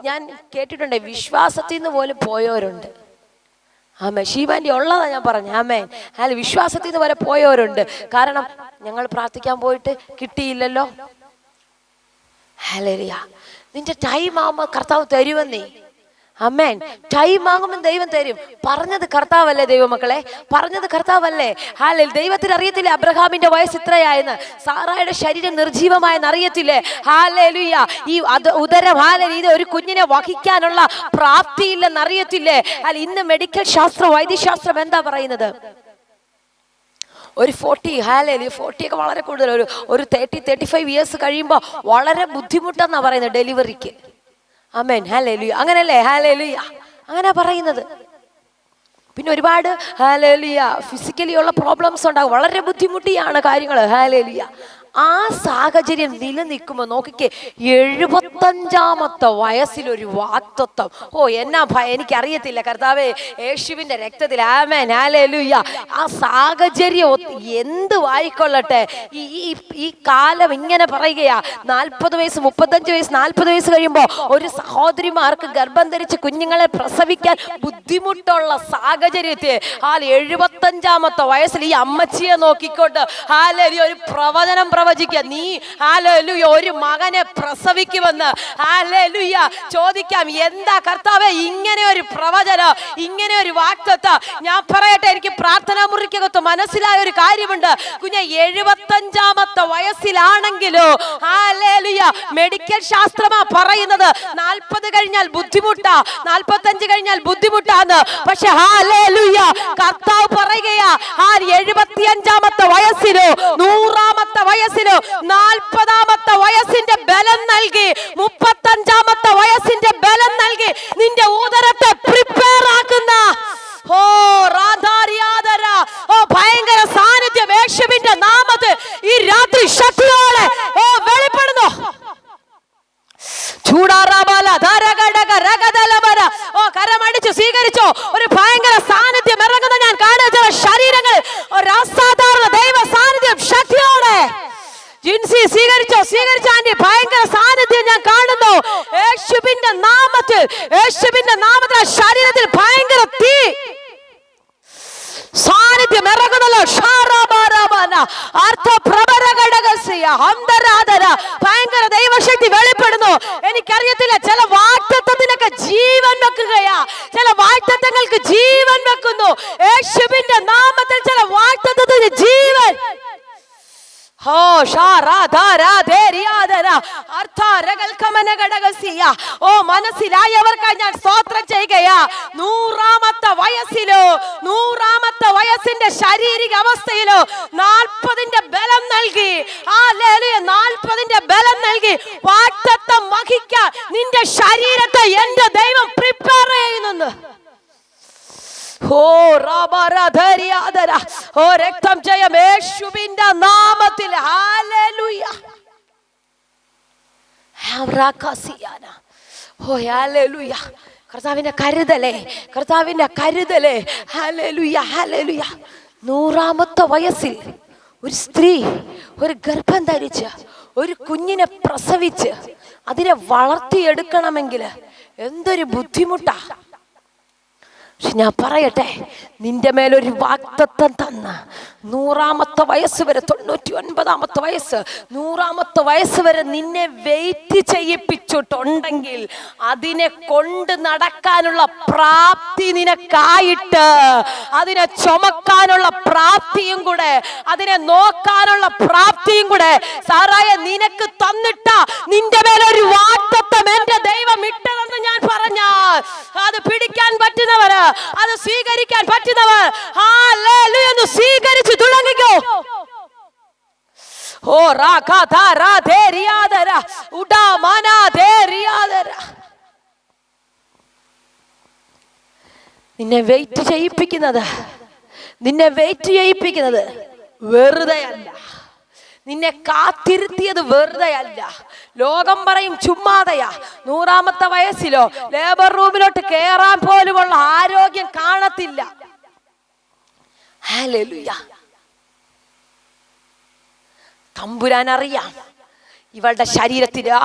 ഞാൻ കേട്ടിട്ടുണ്ട് വിശ്വാസത്തിൽ നിന്ന് പോലും പോയവരുണ്ട്. ആമേൻ, ശിവാൻ്റെ ഉള്ളതാ ഞാൻ പറഞ്ഞു. ആമേൻ, അല്ല, വിശ്വാസത്തിൽ നിന്ന് വരെ പോയവരുണ്ട്. കാരണം ഞങ്ങൾ പ്രാർത്ഥിക്കാൻ പോയിട്ട് കിട്ടിയില്ലല്ലോ. ഹല്ലേലൂയ. നിന്റെ ടൈം ആകുമ്പോൾ കർത്താവ് തരുമെന്നേ. ആമേൻ, ടൈം ആകുമ്പോൾ ദൈവം തരും. പറഞ്ഞത് കർത്താവല്ലേ ദൈവമക്കളെ, പറഞ്ഞത് കർത്താവല്ലേ. ഹല്ലേലൂയ. ദൈവത്തിന് അറിയത്തില്ലേ അബ്രഹാമിന്റെ വയസ്സ് ഇത്രയായെന്ന്, സാറായുടെ ശരീരം നിർജീവമായെന്ന് അറിയത്തില്ലേ? ഹല്ലേലൂയ. ഈ ഉദരം, ഹല്ലേലൂയ, ഇത് ഒരു കുഞ്ഞിനെ വഹിക്കാനുള്ള പ്രാപ്തിയില്ലെന്ന് അറിയത്തില്ലേ? അല്ല, ഇന്ന് മെഡിക്കൽ ശാസ്ത്രം, വൈദ്യശാസ്ത്രം എന്താ പറയുന്നത്? ഒരു 40, ഹല്ലേലൂയ, 40 ഒക്കെ വളരെ കൂടുതൽ, ഒരു 30-35 ഇയേഴ്സ് കഴിയുമ്പോൾ വളരെ ബുദ്ധിമുട്ടെന്നാ പറയുന്നത് ഡെലിവറിക്ക്. ആമേൻ, ഹല്ലേലൂയ. അങ്ങനല്ലേ? ഹല്ലേലൂയ, അങ്ങനെ പറയുന്നത്. പിന്നെ ഒരുപാട് ഹല്ലേലൂയ ഫിസിക്കലി ഉള്ള പ്രോബ്ലംസ് ഉണ്ടാകും, വളരെ ബുദ്ധിമുട്ടിയാണ് കാര്യങ്ങൾ. ഹല്ലേലൂയ. ആ സാഹചര്യം നിലനിൽക്കുമ്പോൾ നോക്കിക്കേ, 75-ാമത്തെ വയസ്സിലൊരു വാഗ്ദത്തം. എന്നാ എനിക്കറിയത്തില്ല കർത്താവേ, യേശുവിന്റെ രക്തത്തിൽ ആമേൻ ഹല്ലേലൂയ. ആ സാഹചര്യം എന്ത് വായിക്കൊള്ളട്ടെ, ഈ കാലം ഇങ്ങനെ പറയുകയാ. 40 വയസ്സ് 35 വയസ്സ് 40 വയസ്സ് കഴിയുമ്പോൾ ഒരു സഹോദരിമാർക്ക് ഗർഭം ധരിച്ച് കുഞ്ഞുങ്ങളെ പ്രസവിക്കാൻ ബുദ്ധിമുട്ടുള്ള സാഹചര്യത്തിൽ 75-ാമത്തെ വയസ്സിൽ ഈ അമ്മച്ചിയെ നോക്കിക്കൊണ്ട് ഹല്ലേലൂയ ഒരു പ്രവചനം പ്രവചിക്കുക. നീ ഹല്ലേലൂയ ഒരു മകനെ പ്രസവിക്കുമെന്ന്. ഹല്ലേലൂയ. ചോദിക്കാം, എന്താ കർത്താവേ ഇങ്ങനെ ഒരു പ്രവചനം, ഇങ്ങനെ ഒരു വാഗ്ദത്തം? ഞാൻ പറയട്ടെ, എനിക്ക് പ്രാർത്ഥനാ മുറിക്കകത്ത് മനസ്സിലായ ഒരു കാര്യമുണ്ട്. കുഞ്ഞെ 75-ാമത്തെ വയസ്സിലാണെങ്കിലോ ഹല്ലേലൂയ മെഡിക്കൽ ശാസ്ത്രമാ പറയുന്നത് 40 കഴിഞ്ഞാൽ ബുദ്ധിമുട്ടാ, 45 കഴിഞ്ഞാൽ ബുദ്ധിമുട്ടാന്ന്. പക്ഷെ ഹല്ലേലൂയ കർത്താവ് പറയുകയാ, 75-ാമത്തെ വയസ്സിലോ 100-ാമത്തെ വയസ്സിലോ 40-ാമത്തെ വയസ്സിന്റെ ബലം നൽകി, 35-ാമത്തെ വയസ്സിന്റെ ബലം നൽകി നിന്റെ ഉദരത്തെ പ്രിപ്പയർ ആക്കുന്ന ഭയങ്കര സാന്നിധ്യം യേശുവിന്റെ നാമത്തിൽ ഈ രാത്രി ശക്തിയോടെ വെളിപ്പെടുന്നു. കരമടിച്ചു സ്വീകരിച്ചോ. ഒരു ഭയങ്കര സാന്നിധ്യം ഇറങ്ങുന്ന ഞാൻ കാണുന്ന ചില ശരീരങ്ങൾ, ഒരു അസാധാരണ ദൈവ സാന്നിധ്യം ശക്തിയോടെ. ജിൻസി സ്വീകരിച്ചോ, സ്വീകരിച്ച ആന്റി, ഭയങ്കര സാന്നിധ്യം ഞാൻ കാണുന്നു യേശുവിന്റെ നാമത്തിൽ. യേശുവിന്റെ നാമത്തിൽ ശരീരത്തിൽ ഭയങ്കര തീ സാന്നിധ്യം ഇറങ്ങുന്നല്ലോ. ഭയങ്കര ദൈവശക്തി വെളിപ്പെടുന്നു. എനിക്കറിയത്തില്ല, ചില വാഗ്ദത്തത്തിനൊക്കെ ജീവൻ വെക്കുകയാ, ചില വാഗ്ദത്തങ്ങൾക്ക് ജീവൻ വെക്കുന്നു യേശുവിന്റെ നാമത്തിൽ. ചില വാഗ്ദത്തത്തിന് ജീവൻ. മനസ്സിലായവർക്കായി ഞാൻ സ്തോത്രം ചെയ്യുകയാ. 100-ാമത്തെ വയസ്സിലോ 100-ാമത്തെ വയസ്സിന്റെ ശാരീരിക അവസ്ഥയിലോ 40-ന്റെ ബലം നൽകി. 40-ന്റെ ബലം നൽകി വാഗ്ദത്തം വഹിക്കാൻ നിന്റെ ശരീരത്തെ എന്റെ ദൈവം പ്രിപ്പയർ ചെയ്യുന്നു. രക്തം ജയം യേശുവിന്റെ നാമത്തിൽ. ഹല്ലേലൂയ. ഹല്ലേലൂയ. കർത്താവിന്റെ കരുതലേ, കർത്താവിന്റെ കരുതലേ. Hallelujah, hallelujah. 100-ാമത്തെ വയസ്സിൽ ഒരു സ്ത്രീ ഒരു ഗർഭം ധരിച്ച് ഒരു കുഞ്ഞിനെ പ്രസവിച്ച് അതിനെ വളർത്തിയെടുക്കണമെങ്കിൽ എന്തൊരു ബുദ്ധിമുട്ടാ. പക്ഷെ ഞാൻ പറയട്ടെ, നിന്റെ മേലൊരു വാഗ്ദത്തം തന്ന 100-ാമത്തെ വയസ്സ് വരെ, 99-ാമത്തെ വയസ്സ്, 100-ാമത്തെ വയസ്സ് വരെ നിന്നെ വെയിറ്റ് ചെയ്യിപ്പിച്ചിട്ടുണ്ടെങ്കിൽ അതിനെ കൊണ്ട് നടക്കാനുള്ള പ്രാപ്തി നിനക്കായിട്ട്, അതിനെ ചുമക്കാനുള്ള പ്രാപ്തിയും കൂടെ, അതിനെ നോക്കാനുള്ള പ്രാപ്തിയും കൂടെ സാറായ നിനക്ക് തന്നിട്ട നിന്റെ മേലൊരു വാഗ്ദത്തം എന്റെ ദൈവം ഇട്ടതെന്ന് ഞാൻ പറഞ്ഞാൽ അത് പിടിക്കാൻ പറ്റുന്നവര്, അത് സ്വീകരിക്കാൻ പറ്റുന്നവർ ഹല്ലേലൂയ എന്ന് സ്വീകരിച്ചു തുടങ്ങിക്കോ. നിന്നെ വെയിറ്റ് ചെയ്യിപ്പിക്കുന്നത്, നിന്നെ വെയിറ്റ് ചെയ്യിപ്പിക്കുന്നത് വെറുതെ അല്ല. നിന്നെ കാത്തിരുത്തിയത് വെറുതെ അല്ല. ലോകം പറയും ചുമ്മാതെയാ. 100-ാമത്തെ വയസ്സിലോ ലേബർ റൂമിലോട്ട് കേറാൻ പോലുമുള്ള ആരോഗ്യം കാണത്തില്ല. ഹല്ലേലൂയ. തമ്പുരാൻ അറിയാം ഇവളുടെ ശരീരത്തിന്.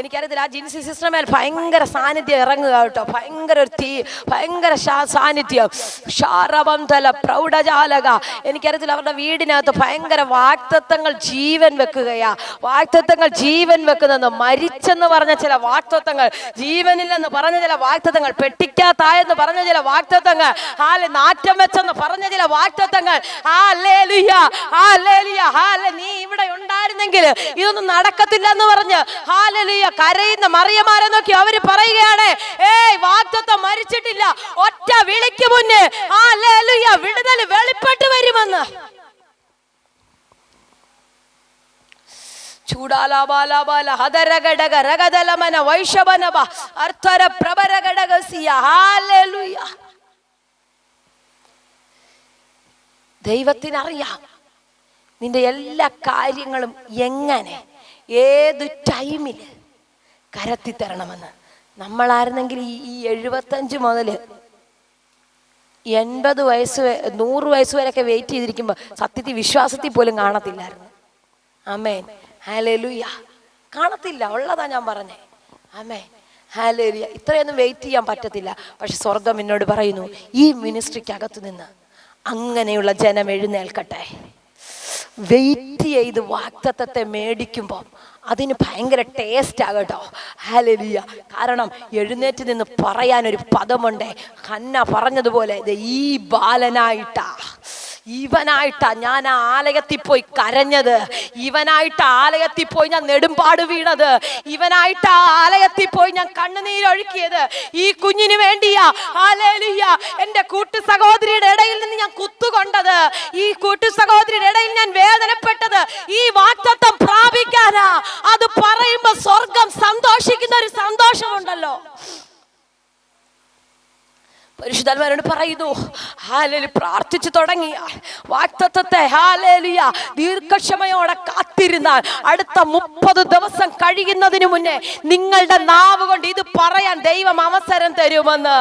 എനിക്കറിയത്തില്ല, ആ ജിൻസി സിസ്റ്റർ മേൽ ഭയങ്കര സാന്നിധ്യം ഇറങ്ങുക കേട്ടോ. ഭയങ്കര ഒരു തീ, ഭയങ്കര സാന്നിധ്യം. ഷാരബന്ധല പ്രൗഢജാലക. എനിക്കറിയത്തില്ല, അവരുടെ വീടിനകത്ത് ഭയങ്കര വാഗ്ദത്തങ്ങൾ ജീവൻ വെക്കുകയാ. വാഗ്ദത്തങ്ങൾ ജീവൻ വെക്കുന്നത്, മരിച്ചെന്ന് പറഞ്ഞ ചില വാഗ്ദത്തങ്ങൾ, ജീവനില്ലെന്ന് പറഞ്ഞ ചില വാഗ്ദത്തങ്ങൾ, പെട്ടിക്കാത്തായെന്ന് പറഞ്ഞ ചില വാഗ്ദത്തങ്ങൾ, നാറ്റം വെച്ചെന്ന് പറഞ്ഞ ചില വാഗ്ദത്തങ്ങൾ. നീ ഇവിടെ ഉണ്ടായിരുന്നെങ്കിൽ ഇതൊന്നും നടക്കത്തില്ലെന്ന് പറഞ്ഞ് ഹല്ലേലൂയ കരയുന്ന മറിയമാരെ നോക്കി അവര് പറയുകയാണ്, വാഗ്ദത്തം മരിച്ചിട്ടില്ല, ഒറ്റ വിളിക്ക് മുന്നേ ഹല്ലേലൂയ വിടുതൽ വെളിപ്പെട്ട് വരുമെന്ന്. ചൂടാലാബാലാബാല ഹദരഗടക രഗദലമന വൈഷവനബ അർത്ഥര പ്രബരഗടകസിയ. ഹല്ലേലൂയ. ദൈവത്തിനറിയാം നിന്റെ എല്ലാ കാര്യങ്ങളും എങ്ങനെ ഏത് ടൈമിൽ കരത്തി തരണമെന്ന്. നമ്മളായിരുന്നെങ്കിൽ ഈ 75 മുതൽ 80 വയസ്സ് 100 വയസ്സ് വരെയൊക്കെ വെയിറ്റ് ചെയ്തിരിക്കുമ്പോൾ സത്യത്തിൽ വിശ്വാസത്തിൽ പോലും കാണത്തില്ലായിരുന്നു. ആമേൻ, ഹല്ലേലൂയ. കാണത്തില്ല, ഉള്ളതാ ഞാൻ പറഞ്ഞേ. ആമേൻ, ഹല്ലേലൂയ. ഇത്രയൊന്നും വെയിറ്റ് ചെയ്യാൻ പറ്റത്തില്ല. പക്ഷെ സ്വർഗം എന്നോട് പറയുന്നു, ഈ മിനിസ്ട്രിക്കകത്ത് നിന്ന് അങ്ങനെയുള്ള ജനം എഴുന്നേൽക്കട്ടെ. വെയിറ്റ് ചെയ്ത് വാഗ്ദത്തത്തെ മേടിക്കുമ്പോൾ അതിന് ഭയങ്കര ടേസ്റ്റ് ആകട്ടോ. ഹല്ലേലൂയ. കാരണം എഴുന്നേറ്റ് നിന്ന് പറയാനൊരു പദമുണ്ട്. ഹന്ന പറഞ്ഞതുപോലെ ഈ ബാലനായിട്ടാ, ഇവനായിട്ടാ ഞാൻ ആ ആലയത്തിൽ പോയി കരഞ്ഞത്, ഇവനായിട്ട് ആലയത്തിൽ പോയി ഞാൻ നെടുമ്പാട് വീണത്, ഇവനായിട്ട് ആ ആലയത്തിൽ പോയി ഞാൻ കണ്ണുനീരൊഴുക്കിയത് ഈ കുഞ്ഞിന് വേണ്ടിയാ. ഹല്ലേലൂയ. എൻ്റെ കൂട്ടു സഹോദരിയുടെ ഇടയിൽ നിന്ന് ഞാൻ കുത്തുകൊണ്ടത്, ഈ കൂട്ടു സഹോദരിയുടെ ഇടയിൽ ഞാൻ വേദനപ്പെട്ടത് ഈ വാഗ്ദത്തം പ്രാപിക്കാനാ. അത് പറയുമ്പോ സ്വർഗം സന്തോഷിക്കുന്ന ഒരു സന്തോഷമുണ്ടല്ലോ. പരിശുദ്ധാത്മാവോട് പറയുന്നു, ഹല്ലേലൂയ, പ്രാർത്ഥിച്ചു തുടങ്ങിയ വാഗ്ദത്തത്തെ ഹല്ലേലൂയ ദീർഘക്ഷമയോടെ കാത്തിരുന്നാൽ അടുത്ത 30 ദിവസം കഴിയുന്നതിന് മുന്നേ നിങ്ങളുടെ നാവ് കൊണ്ട് ഇത് പറയാൻ ദൈവം അവസരം തരുമെന്ന്.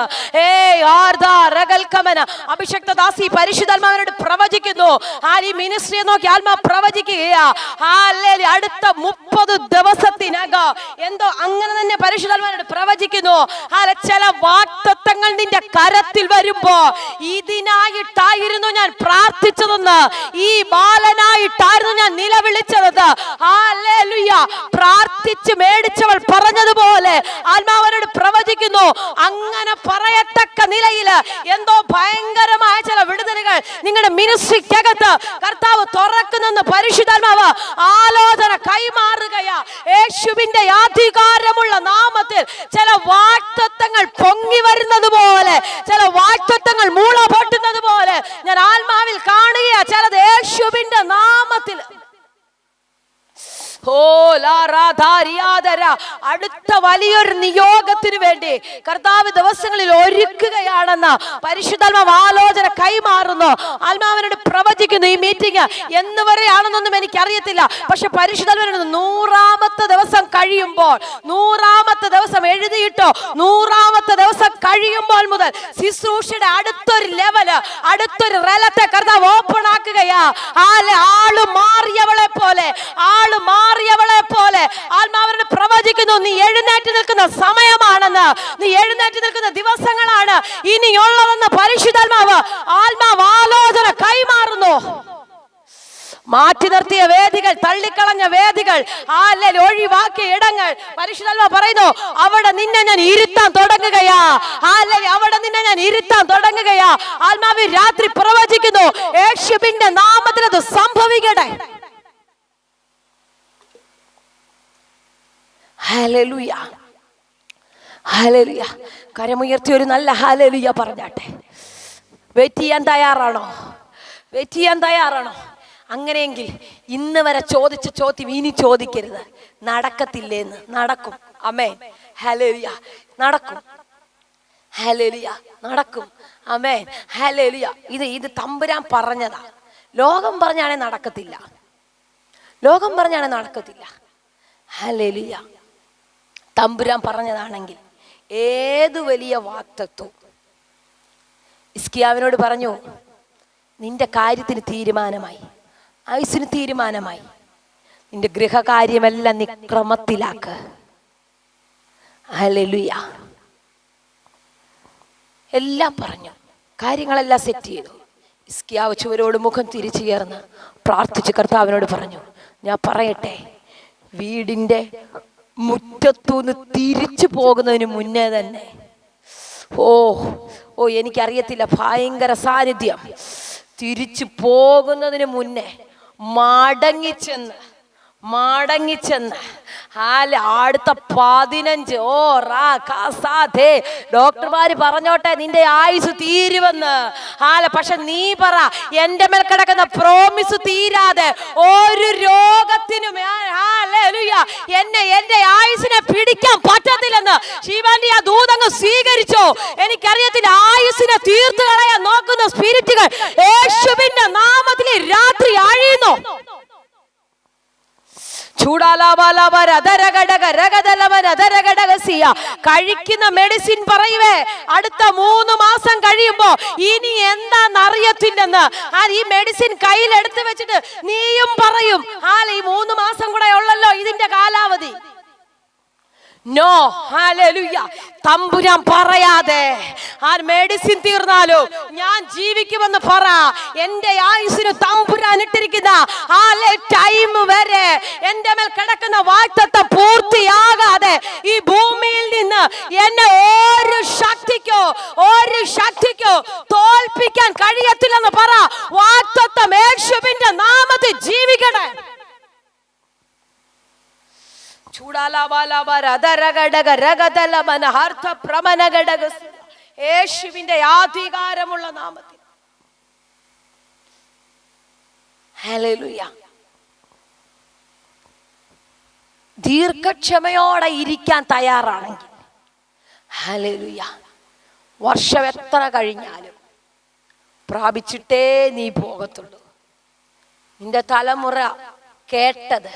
അഭിഷക്ത ദാസി പരിശുദ്ധാത്മാവോട് പ്രവചിക്കുന്നു. ഈ മിനിസ്ട്രിയെ നോക്കി ആത്മാ പ്രവചിക്കുകയാ. ഹല്ലേലൂയ, അടുത്ത 30 ദിവസത്തിനകം എന്തോ അങ്ങനെ തന്നെ പരിശുദ്ധാത്മാവോട് പ്രവചിക്കുന്നു. ചില വാഗ്ദത്തങ്ങൾ നിന്റെ കരത്തിൽ വരുമ്പോ ഇതിനായിട്ടായിരുന്നു ഞാൻ പ്രാർത്ഥിച്ചതെന്ന്, ഈ ബാലനായിട്ടായിരുന്നു ഞാൻ നിലവിളിച്ചത്. ഹല്ലേലൂയ. പ്രാർത്ഥിച്ച് മേടിച്ചവൾ പറഞ്ഞതുപോലെ ആത്മാവനോട് പ്രവചിക്കുന്നു. അങ്ങനെ പറയത്തക്ക നിലയിൽ എന്തോ ഭയങ്കരമായ ചില വിടുതലുകൾ നിങ്ങളുടെ മിനിസ്ട്രിക്കകത്ത് കർത്താവ് തുറക്കുന്നെന്ന് പരിശുദ്ധാത്മാവ് ആലോചന കൈമാറുകയാ. യേശുവിന്റെ അധികാരമുള്ള നാമത്തിൽ ചില വാഗ്ദത്തങ്ങൾ പൊങ്ങി വരുന്നത് പോലെ, ചില വാഗ്ദത്തങ്ങൾ മൂള പൊട്ടുന്നത് പോലെ ഞാൻ ആത്മാവിൽ കാണുകയാ. ചിലത് യേശുവിന്റെ നാമത്തിൽ. അടുത്ത വലിയൊരു നിയോഗത്തിന് വേണ്ടി കർത്താവ് ദിവസങ്ങളിൽ ഒരുക്കുകയാണെന്ന് പരിശുദ്ധാത്മാവ് ആലോചന കൈമാറുന്നു. ആത്മാവിനോട് പ്രവചിക്കുന്നു. ഈ മീറ്റിംഗ് എന്ന് വരെയാണെന്നൊന്നും എനിക്കറിയത്തില്ല. പക്ഷെ പരിശുദ്ധാത്മാവിനോട് 100ാമത്തെ ദിവസം കഴിയുമ്പോൾ, 100ാമത്തെ ദിവസം എഴുതിയിട്ടോ, 100ാമത്തെ ദിവസം കഴിയുമ്പോൾ മുതൽ ശുശ്രൂഷയുടെ അടുത്തൊരു ലെവല്, അടുത്തൊരു റലത്തെ കർത്താവ് ഓപ്പൺ ആക്കുകയാ. ആള് മാറിയവളെ പോലെ, ആള് മാറിയവളെ പോലെ ആത്മാവിനോട് പ്രവചിക്കുന്നു. നീ എഴുന്നേറ്റ് നിൽക്കുന്ന സമയമാണെന്ന്, നീ എഴുന്നേറ്റ് നിൽക്കുന്ന ദിവസങ്ങളാണ് ഇനിയുള്ളതെന്ന് പരിശുദ്ധാത്മാവ് ആലോചന കൈമാറുന്നു. മാറ്റി നിർത്തിയ വേദികൾ, തള്ളിക്കളഞ്ഞ വേദികൾ, ഒഴിവാക്കിയ ഇടങ്ങൾ പരിശുദ്ധാത്മാവ് പറയുന്നു, അവിടെ നിന്നെ ഞാൻ ഇരുത്താൻ തുടങ്ങുകയാ. അവിടെ നിന്നെ ഞാൻ ഇരുത്താൻ തുടങ്ങുകയാ. ആത്മാവ് രാത്രി പ്രവചിക്കുന്നു, യേശുവിന്റെ നാമത്തിൽ അത് സംഭവിക്കട്ടെ. Hallelujah, hallelujah. കരമുയർത്തി ഒരു നല്ല ഹല്ലേലൂയ പറഞ്ഞാട്ടെ. വെയിറ്റ് ചെയ്യാൻ തയ്യാറാണോ? വെയിറ്റ് ചെയ്യാൻ തയ്യാറാണോ? അങ്ങനെയെങ്കിൽ ഇന്ന് വരെ ചോദിച്ച ചോദ്യം ഇനി ചോദിക്കരുത്. നടക്കത്തില്ലേന്ന്? നടക്കും. ആമേൻ, ഹല്ലേലൂയ. നടക്കും, ഹല്ലേലൂയ. നടക്കും, ആമേൻ, ഹല്ലേലൂയ. ഇത് തമ്പുരാൻ പറഞ്ഞതാ. ലോകം പറഞ്ഞാണെ നടക്കത്തില്ല, ലോകം പറഞ്ഞാണെ നടക്കത്തില്ല. ഹല്ലേലൂയ. തമ്പുരാൻ പറഞ്ഞതാണെങ്കിൽ ഏതു വലിയ വാഗ്ദത്തവും ഹിസ്കിയാവിനോട് പറഞ്ഞു, നിന്റെ കാര്യത്തിന് തീരുമാനമായി, ആയുസ്സിന് തീരുമാനമായി, നിന്റെ ഗൃഹകാര്യമെല്ലാം നീ ക്രമത്തിലാക്ക്. ഹല്ലേലൂയ. എല്ലാം പറഞ്ഞു, കാര്യങ്ങളെല്ലാം സെറ്റ് ചെയ്തു. ഹിസ്കിയാവ് ചുവരോട് മുഖം തിരിച്ചു ചേർന്ന് പ്രാർത്ഥിച്ച് കർത്താവിനോട് പറഞ്ഞു, ഞാൻ പറയട്ടെ, വീടിൻ്റെ മുറ്റത്തുനിന്ന് തിരിച്ചു പോകുന്നതിന് മുന്നേ തന്നെ എനിക്കറിയത്തില്ല, ഭയങ്കര സാന്നിധ്യം. തിരിച്ചു പോകുന്നതിന് മുന്നേ മടങ്ങിച്ചെന്ന് അടുത്ത 15 ഡോക്ടർമാര് പറഞ്ഞോട്ടെ നിന്റെ ആയുസ് തീരുവെന്ന്. പക്ഷെ നീ പറ, എന്റെ മേൽ കിടക്കുന്ന പ്രോമിസ് തീരാതെ ഒരു രോഗത്തിനും എന്റെ ആയുസിനെ പിടിക്കാൻ പറ്റത്തില്ലെന്ന് ശിവന്റെ ആ ദൂതങ്ങ് സ്വീകരിച്ചോ? എനിക്കറിയത്തില്ല. ആയുസിനെ തീർത്തു കളയാൻ നോക്കുന്ന സ്പിരിറ്റുകൾ യേശുവിന്റെ നാമത്തിൽ രാത്രി അഴിയുന്നു. കഴിക്കുന്ന മെഡിസിൻ പറയുവേ അടുത്ത 3 മാസം കഴിയുമ്പോ ഇനി എന്താണെന്നറിയത്തില്ലെന്ന്. ഈ മെഡിസിൻ കയ്യിലെടുത്ത് വെച്ചിട്ട് നീയും പറയും, ഈ 3 മാസം കൂടെ ഉള്ളല്ലോ ഇതിന്റെ കാലാവധി. No, hallelujah. തമ്പുരാൻ പറയാതെ ആ മെഡിസിൻ തീർന്നാലോ ഞാൻ ജീവിക്കുമെന്ന് പറ. എന്റെ ആയുസ്സിന് തമ്പുരാൻ ഇട്ടിരിക്കുന്ന ടൈം വരെ എന്റെ മേൽ കിടക്കുന്ന വാഗ്ദത്തം പൂർത്തിയാകാതെ ഈ ഭൂമിയിൽ നിന്ന് എന്നെ ഒരു ശക്തിക്കോ തോൽപ്പിക്കാൻ കഴിയത്തില്ലെന്ന് പറ. വാഗ്ദത്തം യേശുവിന്റെ നാമത്തിൽ ജീവിക്കണേ. യേശുവിന്റെ അധികാരമുള്ള നാമത്തിൽ. ഹല്ലേലൂയ. ദീർഘക്ഷമയോടെ ഇരിക്കാൻ തയ്യാറാണെങ്കിൽ, ഹല്ലേലൂയ, വർഷം എത്ര കഴിഞ്ഞാലും പ്രാപിച്ചിട്ടേ നീ പോകത്തുള്ളൂ. നിന്റെ തലമുറ കേട്ടത്,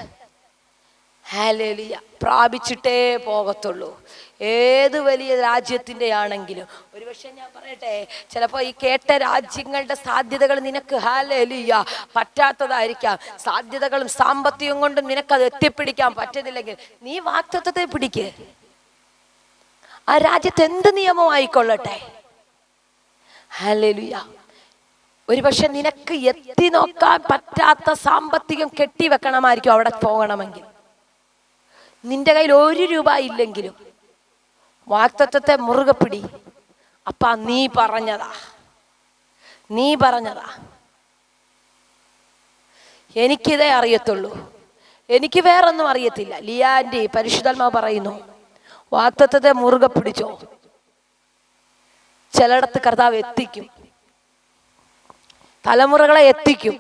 ഹല്ലേലൂയ, പ്രാപിച്ചിട്ടേ പോകത്തുള്ളൂ. ഏത് വലിയ രാജ്യത്തിൻ്റെ ആണെങ്കിലും. ഒരുപക്ഷെ ഞാൻ പറയട്ടെ, ചിലപ്പോൾ ഈ കേട്ട രാജ്യങ്ങളുടെ സാധ്യതകൾ നിനക്ക്, ഹല്ലേലൂയ, പറ്റാത്തതായിരിക്കാം. സാധ്യതകളും സാമ്പത്തികം കൊണ്ടും നിനക്കത് എത്തിപ്പിടിക്കാൻ പറ്റുന്നില്ലെങ്കിൽ നീ വാഗ്ദത്തത്തെ പിടിക്ക്. ആ രാജ്യത്ത് എന്ത് നിയമമായിക്കൊള്ളട്ടെ, ഹല്ലേലൂയ. ഒരുപക്ഷെ നിനക്ക് എത്തി നോക്കാൻ പറ്റാത്ത സാമ്പത്തികം കെട്ടിവെക്കണമായിരിക്കും അവിടെ പോകണമെങ്കിൽ. നിന്റെ കയ്യിൽ 1 രൂപ ഇല്ലെങ്കിലും വാഗ്ദത്തത്തെ മുറുകെ പിടി. അപ്പ നീ പറഞ്ഞതാ. എനിക്കിതേ അറിയത്തുള്ളൂ, എനിക്ക് വേറൊന്നും അറിയത്തില്ല. ലിയാൻ്റെ പരിശുദ്ധാത്മാവ് പറയുന്നു, വാഗ്ദത്തത്തെ മുറുകെ പിടിച്ചോ. ചിലയിടത്ത് കർത്താവ് എത്തിക്കും, തലമുറകളെ എത്തിക്കും.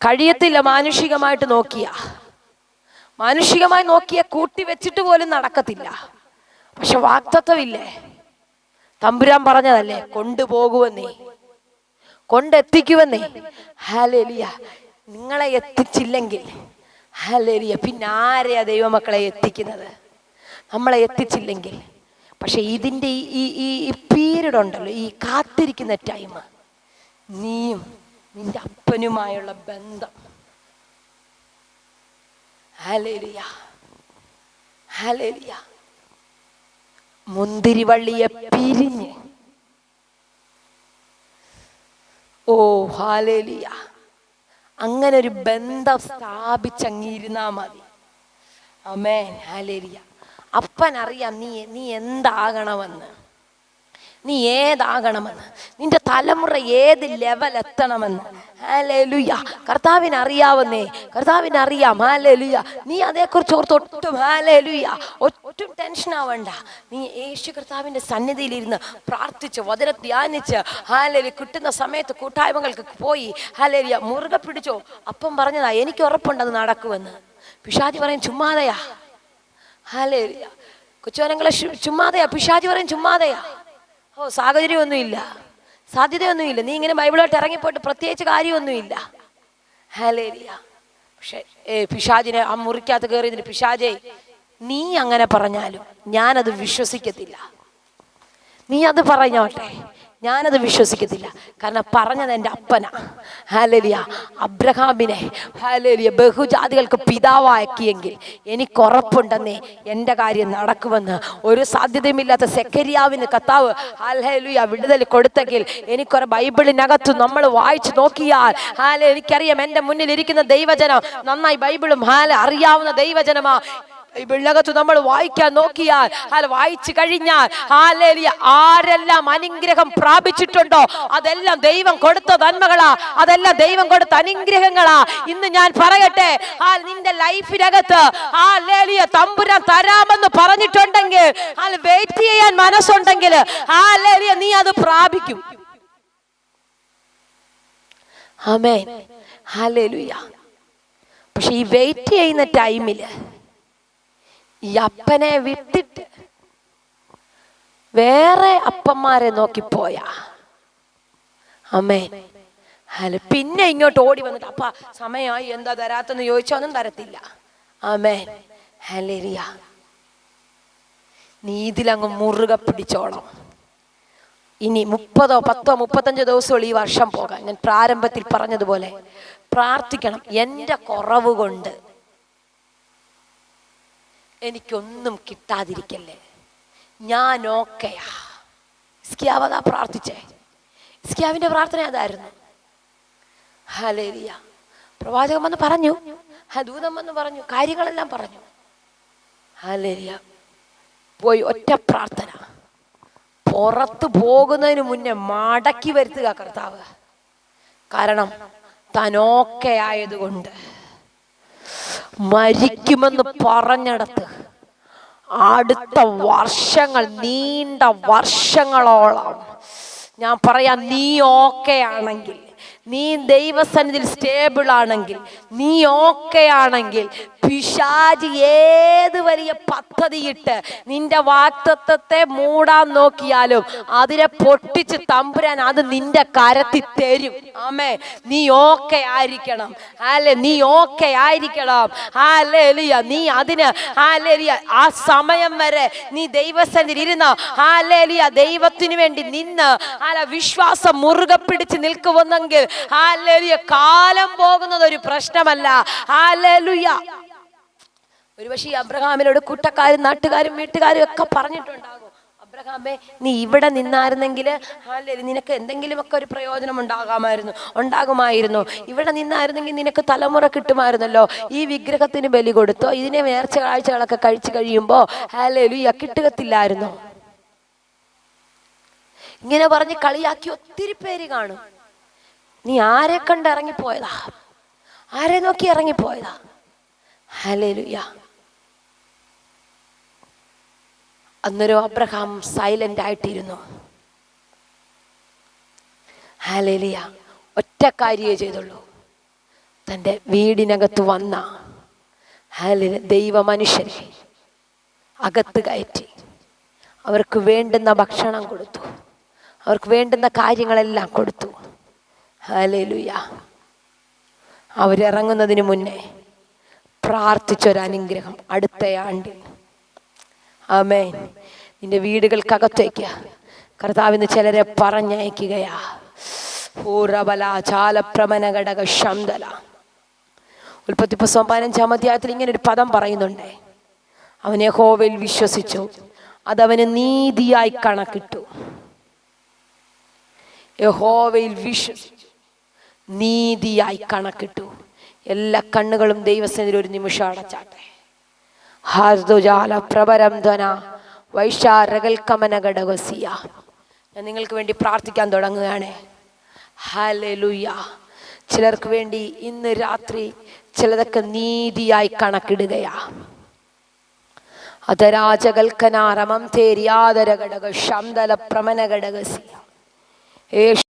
കഴിയത്തില്ല മാനുഷികമായി നോക്കിയ കൂട്ടി വെച്ചിട്ട് പോലും നടക്കത്തില്ല. പക്ഷെ വാഗ്ദത്തമില്ലേ, തമ്പുരാൻ പറഞ്ഞതല്ലേ, കൊണ്ടുപോകുവെന്നേ, കൊണ്ടെത്തിക്കുവെന്നേ. ഹല്ലേലൂയ. നിങ്ങളെ എത്തിച്ചില്ലെങ്കിൽ, ഹല്ലേലൂയ, പിന്നെ ആരെയാ ദൈവമക്കളെ എത്തിക്കുന്നത്? നമ്മളെ എത്തിച്ചില്ലെങ്കിൽ. പക്ഷെ ഇതിൻ്റെ ഈ പീരീഡ് ഉണ്ടല്ലോ, ഈ കാത്തിരിക്കുന്ന ടൈം, നീയും നിന്റെ അപ്പനുമായുള്ള ബന്ധം, ഹല്ലേലൂയ, ഹല്ലേലൂയ, മുന്തിരിവള്ളിയെ പിരിഞ്ഞ്, ഓ ഹല്ലേലൂയ, അങ്ങനെ ഒരു ബന്ധം സ്ഥാപിച്ചങ്ങിരുന്നാ മതി. ആമേൻ, ഹല്ലേലൂയ. അപ്പനറിയാം നീ എന്താകണമെന്ന്, നീ ഏതാകണമെന്ന്, നിന്റെ തലമുറ ഏത് ലെവൽ എത്തണമെന്ന്. ഹല്ലേലൂയ. കർത്താവിനറിയാവുന്നേ, കർത്താവിനറിയാം. ഹല്ലേലൂയ. നീ അതേക്കുറിച്ച് ഓർത്തൊട്ടും, ഹല്ലേലൂയ, ഒട്ടും ടെൻഷൻ ആവണ്ട. നീ യേശു കർത്താവിൻ്റെ സന്നിധിയിലിരുന്ന് പ്രാർത്ഥിച്ച് വചനം ധ്യാനിച്ച്, ഹല്ലേലൂയ, കിട്ടുന്ന സമയത്ത് കൂട്ടായ്മകൾക്ക് പോയി, ഹല്ലേലൂയ, മുറുകെ പിടിച്ചോ. അപ്പം പറഞ്ഞതാ, എനിക്ക് ഉറപ്പുണ്ടത് നടക്കുമെന്ന്. പിശാചി പറയും ചുമ്മാതെയാ. ഹല്ലേലൂയ. കൊച്ചുവനങ്ങളെ ചുമ്മാതെയാ. പിശാചി പറയും ചുമ്മാതെയാ. സാഹചര്യമൊന്നുമില്ല, സാധ്യതയൊന്നുമില്ല, നീ ഇങ്ങനെ ബൈബിളോട്ട് ഇറങ്ങിപ്പോയിട്ട് പ്രത്യേകിച്ച് കാര്യമൊന്നുമില്ല. ഹല്ലേലൂയ. പക്ഷെ പിശാചിനെ ആ മുറിക്കകത്ത് കയറിയതിന്, പിശാചേ, നീ അങ്ങനെ പറഞ്ഞാലും ഞാനത് വിശ്വസിക്കത്തില്ല. നീ അത് പറഞ്ഞോട്ടെ, ഞാനത് വിശ്വസിക്കത്തില്ല. കാരണം പറഞ്ഞത് എൻ്റെ അപ്പനാ. ഹല്ലേലൂയ. അബ്രഹാമിനെ, ഹല്ലേലൂയ, ബഹുജാതികൾക്ക് പിതാവാക്കിയെങ്കിൽ എനിക്കുറപ്പുണ്ടെന്നേ എൻ്റെ കാര്യം നടക്കുമെന്ന്. ഒരു സാധ്യതയുമില്ലാത്ത സെക്കരിയാവിന് കർത്താവ്, ഹല്ലേലൂയ, വിടുതൽ കൊടുത്തെങ്കിൽ എനിക്കൊരു ബൈബിളിനകത്ത് നമ്മൾ വായിച്ചു നോക്കിയാൽ, എനിക്കറിയാം എൻ്റെ മുന്നിൽ ഇരിക്കുന്ന ദൈവജനം നന്നായി ബൈബിളും അറിയാവുന്ന ദൈവജനമാ. ബൈബിളിനകത്ത് നമ്മൾ വായിക്കാൻ നോക്കിയാൽ, വായിച്ചു കഴിഞ്ഞാൽ, ഹല്ലേലൂയ, ആരെല്ലാം അനുഗ്രഹം പ്രാപിച്ചിട്ടുണ്ടോ അതെല്ലാം ദൈവം കൊടുത്ത നന്മകളാ, അതെല്ലാം ദൈവം കൊടുത്ത അനുഗ്രഹങ്ങളാ. ഇന്ന് ഞാൻ പറയട്ടെ, നിന്റെ ലൈഫിനകത്ത്, ഹല്ലേലൂയ, തമ്പുരാൻ തരാമെന്ന് പറഞ്ഞിട്ടുണ്ടെങ്കിൽ, വെയിറ്റ് ചെയ്യാൻ മനസ്സുണ്ടെങ്കിൽ, ഹല്ലേലൂയ, നീ അത് പ്രാപിക്കും. ആമേൻ, ഹല്ലേലൂയ. പക്ഷെ ഈ വെയിറ്റ് ചെയ്യുന്ന ടൈമില് ഈ അപ്പനെ വിട്ടിട്ട് വേറെ അപ്പന്മാരെ നോക്കിപ്പോയാ, ആമേൻ, പിന്നെ ഇങ്ങോട്ട് ഓടി വന്നിട്ട് അപ്പ സമയമായി എന്താ തരാത്തെന്ന് ചോദിച്ചാൽ ഒന്നും തരത്തില്ല. ആമേൻ. ഹല്ലേലൂയ. നീ ഇതിലങ്ങ് മുറുകെ പിടിച്ചോണം. ഇനി 30, 10, 35 ദിവസമുള്ള ഈ വർഷം പോകാൻ ഞാൻ പ്രാരംഭത്തിൽ പറഞ്ഞതുപോലെ പ്രാർത്ഥിക്കണം. എൻ്റെ കുറവ് കൊണ്ട് എനിക്കൊന്നും കിട്ടാതിരിക്കല്ലേ, ഞാൻ ഓക്കെയാ. ഹിസ്കിയാവ് അതാ പ്രാർത്ഥിച്ചേ. ഹിസ്കിയാവിന്റെ പ്രാർത്ഥന അതായിരുന്നു. ഹല്ലേലൂയ. പ്രവാചകൻ വന്ന് പറഞ്ഞു, ദൂതൻ വന്ന് പറഞ്ഞു, കാര്യങ്ങളെല്ലാം പറഞ്ഞു. ഹല്ലേലൂയ. പോയി ഒറ്റ പ്രാർത്ഥന. പുറത്ത് പോകുന്നതിന് മുന്നേ മടക്കി വരുത്തുക കർത്താവ്. കാരണം താൻ ഓക്കെ ആയതുകൊണ്ട്. മരിക്കുമെന്ന് പറഞ്ഞിടത്ത് അടുത്ത വർഷങ്ങൾ, നീണ്ട വർഷങ്ങളോളം ഞാൻ പറയാം, നീ ഓക്കെ ആണെങ്കിൽ, നീ ദൈവസന്നിധിയിൽ സ്റ്റേബിൾ ആണെങ്കിൽ, നീ ഓക്കെ ആണെങ്കിൽ, പിശാച് ഏത് വലിയ പദ്ധതിയിട്ട് നിന്റെ വാഗ്ദത്തത്തെ മൂടാൻ നോക്കിയാലും അതിനെ പൊട്ടിച്ച് തമ്പുരാൻ അത് നിന്റെ കരത്തിൽ തരും. ആമേ. നീ ഓക്കെ ആയിരിക്കണം. അല്ലേ, നീ ഓക്കെ ആയിരിക്കണം. ഹല്ലേലൂയ. നീ അതിന് ഹല്ലേലൂയ ആ സമയം വരെ നീ ദൈവസന്നിധിയിൽ ഇരുന്ന് ഹല്ലേലൂയ ദൈവത്തിന് വേണ്ടി നിന്ന് വിശ്വാസം മുറുകെ പിടിച്ച് നിൽക്കുമെന്നെങ്കിൽ ഹല്ലേലൂയ കാലം പോകുന്നത് ഒരു പ്രശ്നമല്ല. ഹല്ലേലൂയ. ഒരുപക്ഷെ അബ്രഹാമിനോട് കൂട്ടക്കാരും നാട്ടുകാരും വീട്ടുകാരും ഒക്കെ പറഞ്ഞിട്ടുണ്ടാകും, അബ്രഹാമേ നീ ഇവിടെ നിന്നായിരുന്നെങ്കിൽ നിനക്ക് എന്തെങ്കിലുമൊക്കെ ഒരു പ്രയോജനം ഉണ്ടാകുമായിരുന്നു. ഇവിടെ നിന്നായിരുന്നെങ്കിൽ നിനക്ക് തലമുറ കിട്ടുമായിരുന്നല്ലോ. ഈ വിഗ്രഹത്തിന് ബലി കൊടുത്തോ, ഇതിനെ നേർച്ച കാഴ്ചകളൊക്കെ കഴിച്ചു കഴിയുമ്പോ ഹല്ലേലൂയ കിട്ടുകത്തില്ലായിരുന്നു. ഇങ്ങനെ പറഞ്ഞ് കളിയാക്കി ഒത്തിരി പേര് കാണും. നീ ആരെ കണ്ട് ഇറങ്ങിപ്പോയതാ? ആരെ നോക്കി ഇറങ്ങിപ്പോയതാ? ഹല്ലേലൂയ. അന്നേരം അബ്രഹാം സൈലന്റ് ആയിട്ടിരുന്നു. ഹല്ലേലൂയ. ഒറ്റ കാര്യമേ ചെയ്തുള്ളൂ. തൻ്റെ വീടിനകത്ത് വന്ന ദൈവ മനുഷ്യരെ അകത്ത് കയറ്റി അവർക്ക് വേണ്ടുന്ന ഭക്ഷണം കൊടുത്തു, അവർക്ക് വേണ്ടുന്ന കാര്യങ്ങളെല്ലാം കൊടുത്തു. ഹല്ലേലൂയ. അവരിറങ്ങുന്നതിന് മുന്നേ പ്രാർത്ഥിച്ചൊരനുഗ്രഹം അടുത്ത ആണ്ടിൽ. ആമേൻ. നിന്റെ വീടുകൾക്കകത്തേക്ക് കർത്താവിന്ന് ചിലരെ പറഞ്ഞയക്കുകയാ. ഉൽപ്പത്തി പുസ്തകം 15-ാം അധ്യായത്തിൽ ഇങ്ങനെ ഒരു പദം പറയുന്നുണ്ട്. അവൻ യഹോവയിൽ വിശ്വസിച്ചു, അതവന് നീതിയായി കണക്കിട്ടു. യഹോവയിൽ വിശ്വസിച്ചു, നീതിയായി കണക്കിട്ടു. എല്ലാ കണ്ണുകളും ദൈവസന്നിധിയിൽ ഒരു നിമിഷം അടച്ചാട്ടെ. ഞാൻ നിങ്ങൾക്ക് വേണ്ടി പ്രാർത്ഥിക്കാൻ തുടങ്ങുകയാണ്. ഹല്ലേലൂയ. ചിലർക്ക് വേണ്ടി ഇന്ന് രാത്രി ചിലതൊക്കെ നീതിയായി കണക്കിടുകയാ. അതരാജകൽക്കനാരമം തേരിയാദര ഘടക ശാന്തല പ്രമന ഘടകസി.